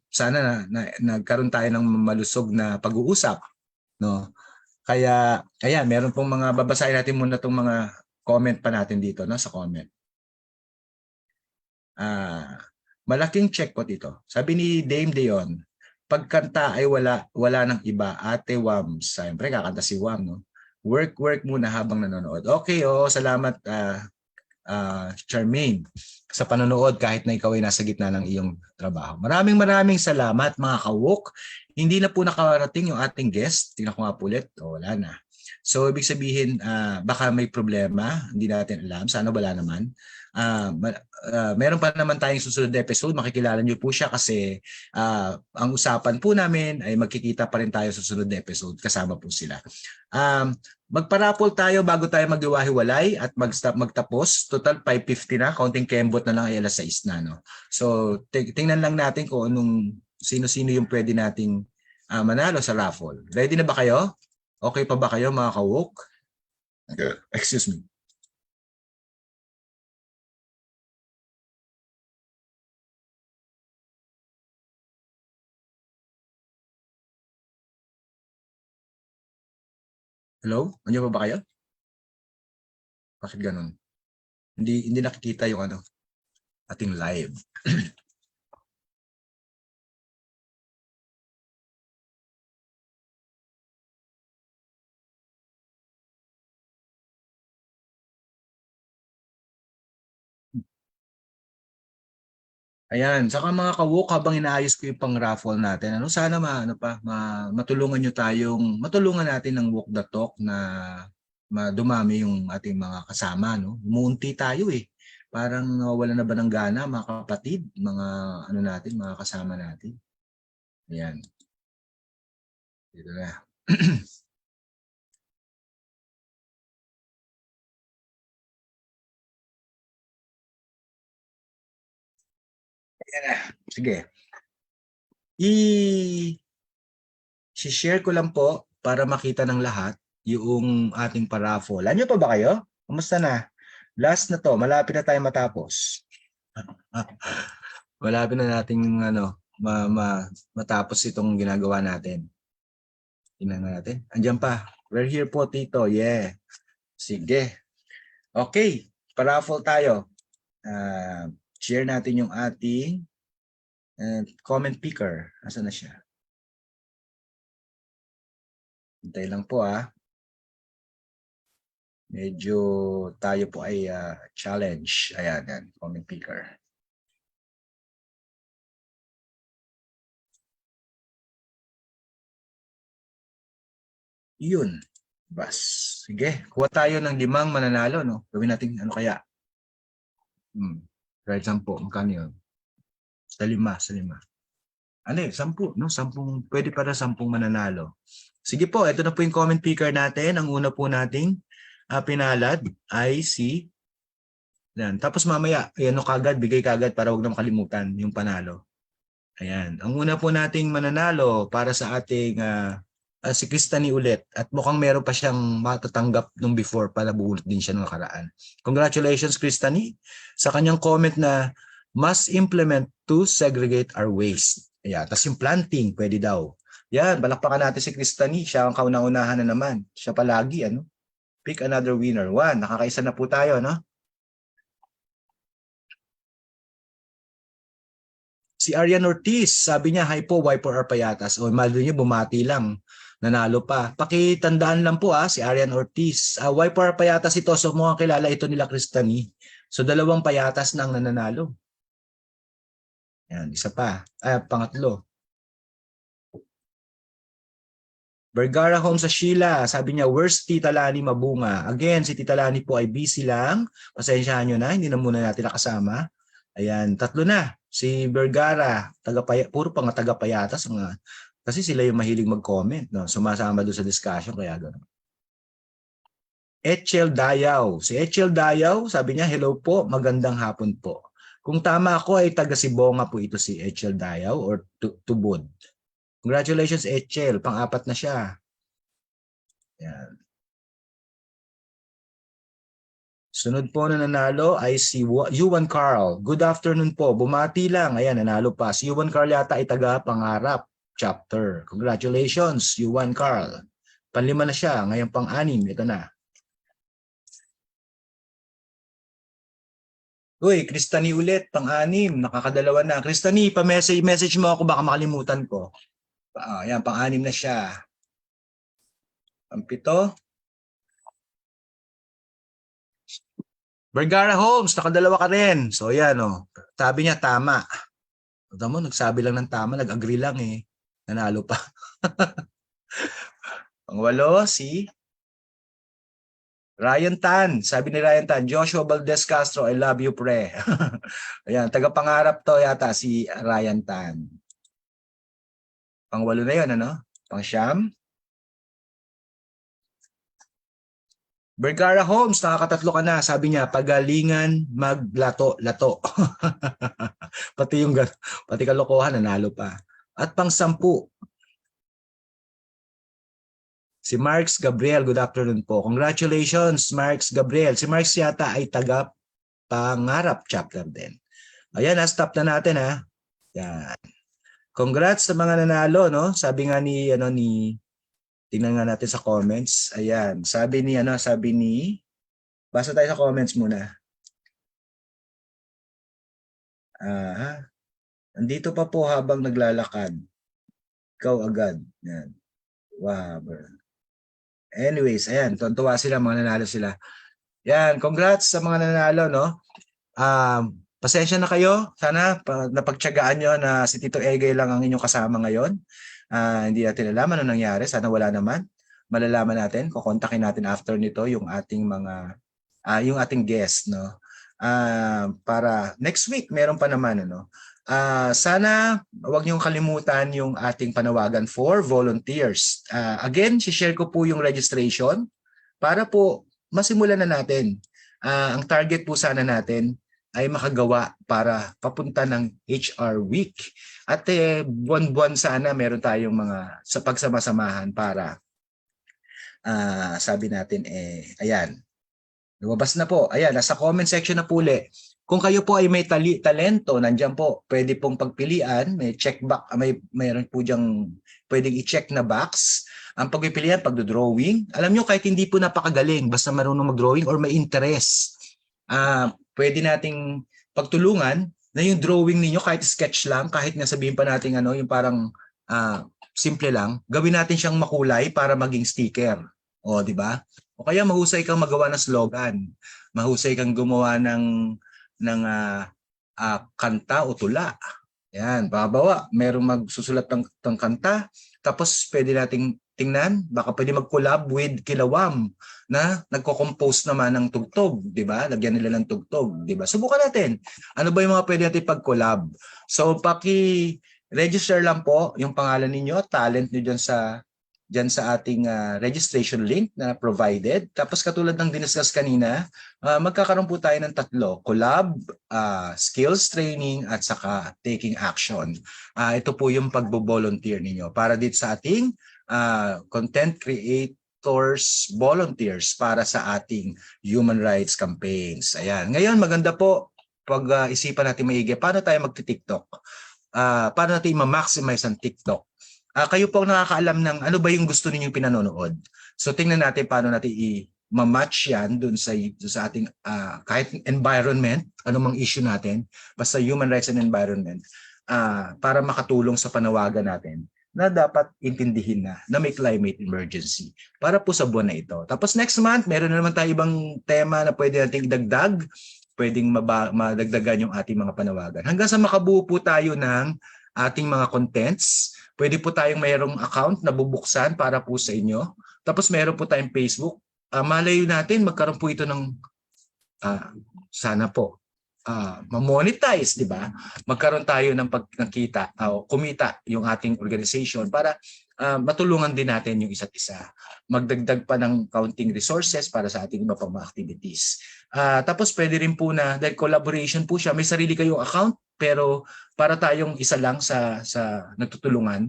sana nagkaroon tayo ng malusog na pag-uusap, no? Kaya meron pong mga babasahin natin muna tong mga comment pa natin dito, no, sa comment. Malaking checkpoint ito. Sabi ni Dame Deon, pagkanta ay wala ng iba, Ate Wam. Siyempre kakanta si Wam, no? Work muna habang nanonood. Okay, salamat Charmaine sa panonood kahit na ikaw ay nasa gitna ng iyong trabaho. Maraming salamat mga kawok. Hindi na po nakarating yung ating guest. Tingnan ko nga po ulit. Wala na. So ibig sabihin baka may problema, hindi natin alam, sana wala naman. Meron pa naman tayong susunod na episode, makikilala niyo po siya kasi ang usapan po namin ay magkikita pa rin tayo sa susunod na episode, kasama po sila. Magparapol tayo bago tayo maghiwa-hiwalay at magtapos. Total 5:50 na, counting kembot na lang ay alas 6 na. No? So tingnan lang natin kung sino-sino yung pwede nating manalo sa raffle. Ready na ba kayo? Okay pa ba kayo mga ka-woke? Excuse me. Hello? Andiyan pa ba kayo? Bakit ganun? Hindi nakikita yung ating live. Ayan, saka mga ka-woke, habang inaayos ko yung pang-raffle natin, sana matulungan natin ng Walk the Talk na dumami yung ating mga kasama, no? Munti tayo eh. Parang wala na ba ng gana, mga kapatid, mga mga kasama natin. Ayan. Dito na. Ayan na. Sige. I-share ko lang po para makita ng lahat yung ating paraffle. Ano pa ba kayo? Kumusta na? Last na to, malapit na tayo matapos. Malapit na nating matapos itong ginagawa natin. Tingnan natin. Andiyan pa. We're here po, Tito. Yeah. Sige. Okay. Paraffle tayo. Share natin yung ating comment picker. Asan na siya? Hintay lang po Medyo tayo po ay challenge. Ayan, comment picker. Yun. Bas. Sige, kuha tayo ng 5 mananalo, no? Gawin natin kaya? Right, 10. Magkano yun? Sa 5. Ano 10, no? 10, pwede para 10 mananalo. Sige po, ito na po yung comment picker natin. Ang una po nating pinalad ay si yan. Tapos mamaya, bigay kagad para wag na makalimutan yung panalo. Ayan. Ang una po nating mananalo para sa ating si Cristani ulit. At mukhang meron pa siyang matatanggap nung before para buulit din siya nung nakaraan. Congratulations, Cristani, sa kanyang comment na must implement to segregate our waste. Ayan. Tapos yung planting, pwede daw. Yan, balakpakan natin si Cristani. Siya ang kauna-unahan na naman. Siya palagi, Pick another winner. 1. Nakakaisa na po tayo, no? Si Arian Ortiz, sabi niya, hi po, why for our payatas? O, malo niyo, bumati lang. Nanalo pa. Pakitandaan lang po si Arian Ortiz. Why for our payatas ito? So, mukhang kilala ito nila Cristani. So, 2 payatas na ang nananalo. Yan, isa pa. Pangatlo. Vergara Home sa Sheila, sabi niya, where's Tita Lani Mabunga? Again, si Tita Lani po ay busy lang. Pasensyahan nyo na, hindi na muna natin nakasama. Ayan, 3 na. Si Vergara, puro pa nga taga-payatas. Kasi sila yung mahilig mag-comment. No? Sumasama doon sa discussion, kaya gano'n. Echel Dayaw. Si Echel Dayaw, sabi niya, hello po, magandang hapon po. Kung tama ako ay taga-Sibonga po ito si Echel Dayaw or Tubod. Congratulations, Echel. Pang-4 na siya. Yan. Sunod po na nanalo ay si Yuan Carl. Good afternoon po. Bumati lang. Ayan, nanalo pa. Si Yuan Carl yata ay taga-Pangarap chapter. Congratulations, Yuan Carl. Pang-5 na siya. Ngayon pang-6. Ito na. Uy, Cristani ulit. Pang-6. Nakakadalawa na. Cristani, pa-message mo ako. Baka makalimutan ko. Ayan, pang-6 na siya. Pang-7. Vergara Homes, nakadalawa ka rin. So yan sabi niya tama. Tignan mo, nagsabi lang ng tama, nag-agree lang Nanalo pa. Pang-8 si Ryan Tan, sabi ni Ryan Tan, Joshua Valdez Castro, I love you, pre. Ayan, tagapangarap to yata si Ryan Tan. Pang-walo na yun, ano? Pang-siyam. Vergara Holmes, nakakatatlo ka na. Sabi niya, pagalingan, maglato-lato. Pati kalokohan, nanalo pa. At pang-sampu, si Marks Gabriel, good afternoon po. Congratulations, Marks Gabriel. Si Marks yata ay taga-pangarap chapter din. Ayan, stop na natin ha. Yan. Congrats sa mga nanalo, no? Sabi nga ni tingnan nga natin sa comments. Ayan, sabi ni basa tayo sa comments muna. Andito pa po habang naglalakad. Ikaw agad. Yan. Wow, bro. Anyways, ayan, tuwa sila, mga nanalo sila. Yan, congrats sa mga nanalo, no? Pasensya na kayo. Sana napagtiyagaan nyo na si Tito Egay lang ang inyong kasama ngayon. Hindi natin alam ano nangyari. Sana wala naman. Malalaman natin. Kukontakin natin after nito yung ating yung ating guest, no? Para next week, meron pa naman, ano? Sana wag niyong kalimutan yung ating panawagan for volunteers. Again, share ko po yung registration para po masimulan na natin. Ang target po sana natin ay makagawa para papunta ng HR Week. At buwan-buwan sana meron tayong mga sa pagsamasamahan para sabi natin ayan. Lumabas na po. Ayan, nasa comment section na po ulit. Kung kayo po ay may talento, nandiyan po, pwede pong pagpilian, may check box, mayroon po diyang pwedeng i-check na box. Ang pagpipilian, pagdo-drawing. Alam nyo, kahit hindi po napakagaling, basta marunong mag-drawing or may interest, pwede nating pagtulungan na yung drawing ninyo, kahit sketch lang, kahit nga sabihin pa natin yung parang simple lang, gawin natin siyang makulay para maging sticker. O, di ba? O kaya mahusay kang magawa ng slogan. Mahusay kang gumawa ng kanta o tula. Yan, babawa, merong magsusulat ng kanta, tapos pwede nating tingnan, baka pwede mag-collab with Kilawam na nagko-compose naman ng tugtog, di ba? Lagyan nila ng tugtog, di ba? Subukan natin. Ano ba yung mga pwede natin pag-collab? So, paki-register lang po yung pangalan ninyo, talent nyo dyan sa ating registration link na provided. Tapos katulad ng diniscuss kanina, magkakaroon po tayo ng 3, collab, skills training, at saka taking action. Ito po yung pagbo-volunteer ninyo para dito sa ating content creators, volunteers para sa ating human rights campaigns. Ayan. Ngayon, maganda po pag-isipan natin maigi, paano tayo magti-TikTok? Paano natin ma-maximize ang TikTok? Kayo po nakakaalam ng ano ba yung gusto ninyong pinanonood. So tingnan natin paano natin i-match yan dun sa ating kahit environment, anumang issue natin, basta human rights and environment, para makatulong sa panawagan natin na dapat intindihin na may climate emergency para po sa buwan na ito. Tapos next month, meron na naman tayo ibang tema na pwede nating idagdag, pwedeng madagdagan yung ating mga panawagan. Hanggang sa makabuo po tayo ng ating mga contents. Pwede po tayong mayroong account na bubuksan para po sa inyo. Tapos meron po tayong Facebook. Malayo natin, magkaroon po ito ng sana po ma-monetize, di ba? Magkaroon tayo ng pagkakita o kumita yung ating organization para matulungan din natin yung isa't isa. Magdagdag pa ng counting resources para sa ating iba pang mga activities. Tapos pwede rin po na, dahil collaboration po siya, may sarili kayong account, pero para tayong isa lang sa nagtutulungan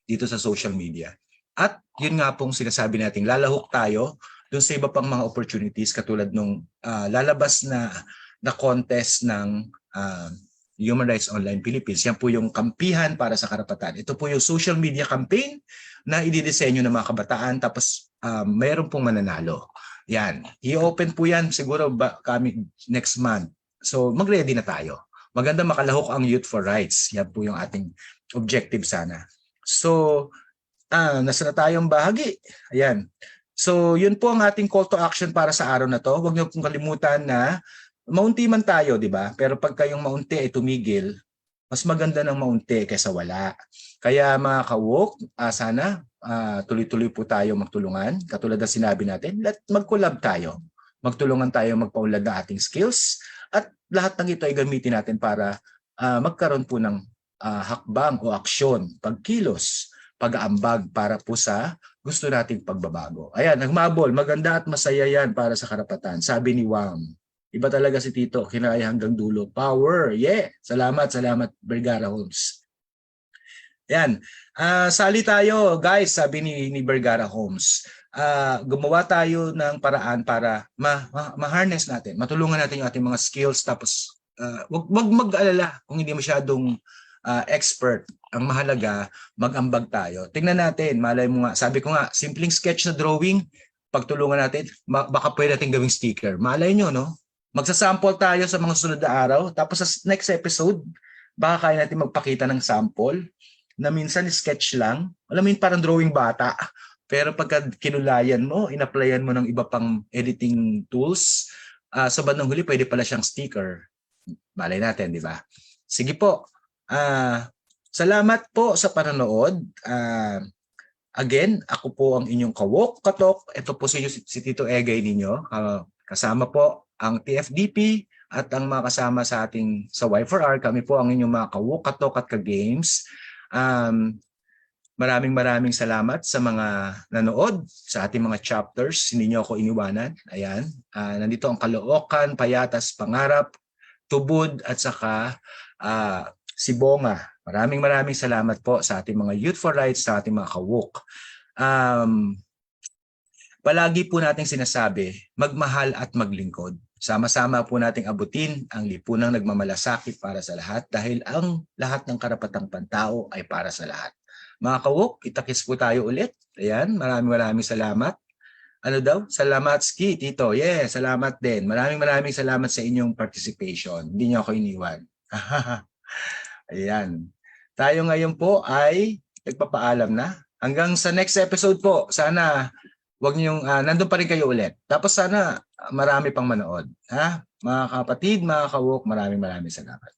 dito sa social media. At yun nga pong sinasabi natin, lalahok tayo dun sa iba pang mga opportunities katulad nung lalabas na contest ng Human Rights Online Philippines. Yan po yung kampihan para sa karapatan. Ito po yung social media campaign na ididisenyo ng mga kabataan, tapos mayroon pong mananalo. Yan. I-open po yan siguro kami next month. So mag-ready na tayo. Maganda makalahok ang Youth for Rights. Yan po yung ating objective sana. So, nasa na tayong bahagi. Ayan. So, yun po ang ating call to action para sa araw na to. Huwag niyo pong kalimutan na maunti man tayo, di ba? Pero pag kayong maunti ay tumigil, mas maganda ng maunti kaysa wala. Kaya mga ka-woke, sana tuloy-tuloy po tayo magtulungan. Katulad ng sinabi natin, mag-collab tayo. Magtulungan tayo magpaunlad ng ating skills at lahat ng ito ay gamitin natin para magkaroon po ng hakbang o aksyon, pagkilos, pag-aambag para po sa gusto nating pagbabago. Ayan, nagmabol, maganda at masaya yan para sa karapatan. Sabi ni Wang. Iba talaga si Tito, kinaya hanggang dulo. Power, yeah! Salamat, Vergara Holmes. Yan. Sali tayo, guys, sabi ni Vergara Holmes. Gumawa tayo ng paraan para ma-harness natin, matulungan natin yung ating mga skills, tapos wag mag-alala kung hindi masyadong expert. Ang mahalaga, mag-ambag tayo. Tingnan natin, malay mo nga, sabi ko nga, simpleng sketch na drawing, pagtulungan natin, baka pwede natin gawing sticker. Malay nyo, no? Magsasample tayo sa mga sunod na araw, tapos sa next episode, baka kaya natin magpakita ng sample na minsan sketch lang. Alam mo yun, parang drawing bata. Pero pagka kinulayan mo, in-applyan mo ng iba pang editing tools, sa bandang huli, pwede pala siyang sticker. Malay natin, di ba? Sige po. Salamat po sa panonood. Again, ako po ang inyong kawok, katok. Ito po si Tito Egay ninyo. Kasama po ang TFDP at ang mga kasama sa ating sa Y4R. Kami po ang inyong mga kawok, katok at ka-games. Maraming salamat sa mga nanood sa ating mga chapters. Hindi niyo ako iniwanan. Ayan. Nandito ang Caloocan, Payatas, Pangarap, Tubod at saka Sibonga. Maraming salamat po sa ating mga Youth for Rights, sa ating mga kawok. Palagi po nating sinasabi, magmahal at maglingkod. Sama-sama po nating abutin ang lipunang nagmamalasakit para sa lahat dahil ang lahat ng karapatang pantao ay para sa lahat. Mga kawok, itakis po tayo ulit. Ayan, maraming salamat. Ano daw? Salamatski, Tito. Yeah, salamat din. Maraming salamat sa inyong participation. Hindi niyo ako iniwan. Ayan. Tayo ngayon po ay nagpapaalam na. Hanggang sa next episode po, sana wag niyong nandun pa rin kayo ulit. Tapos sana marami pang manood. Ha? Mga kapatid, mga kawok, maraming salamat.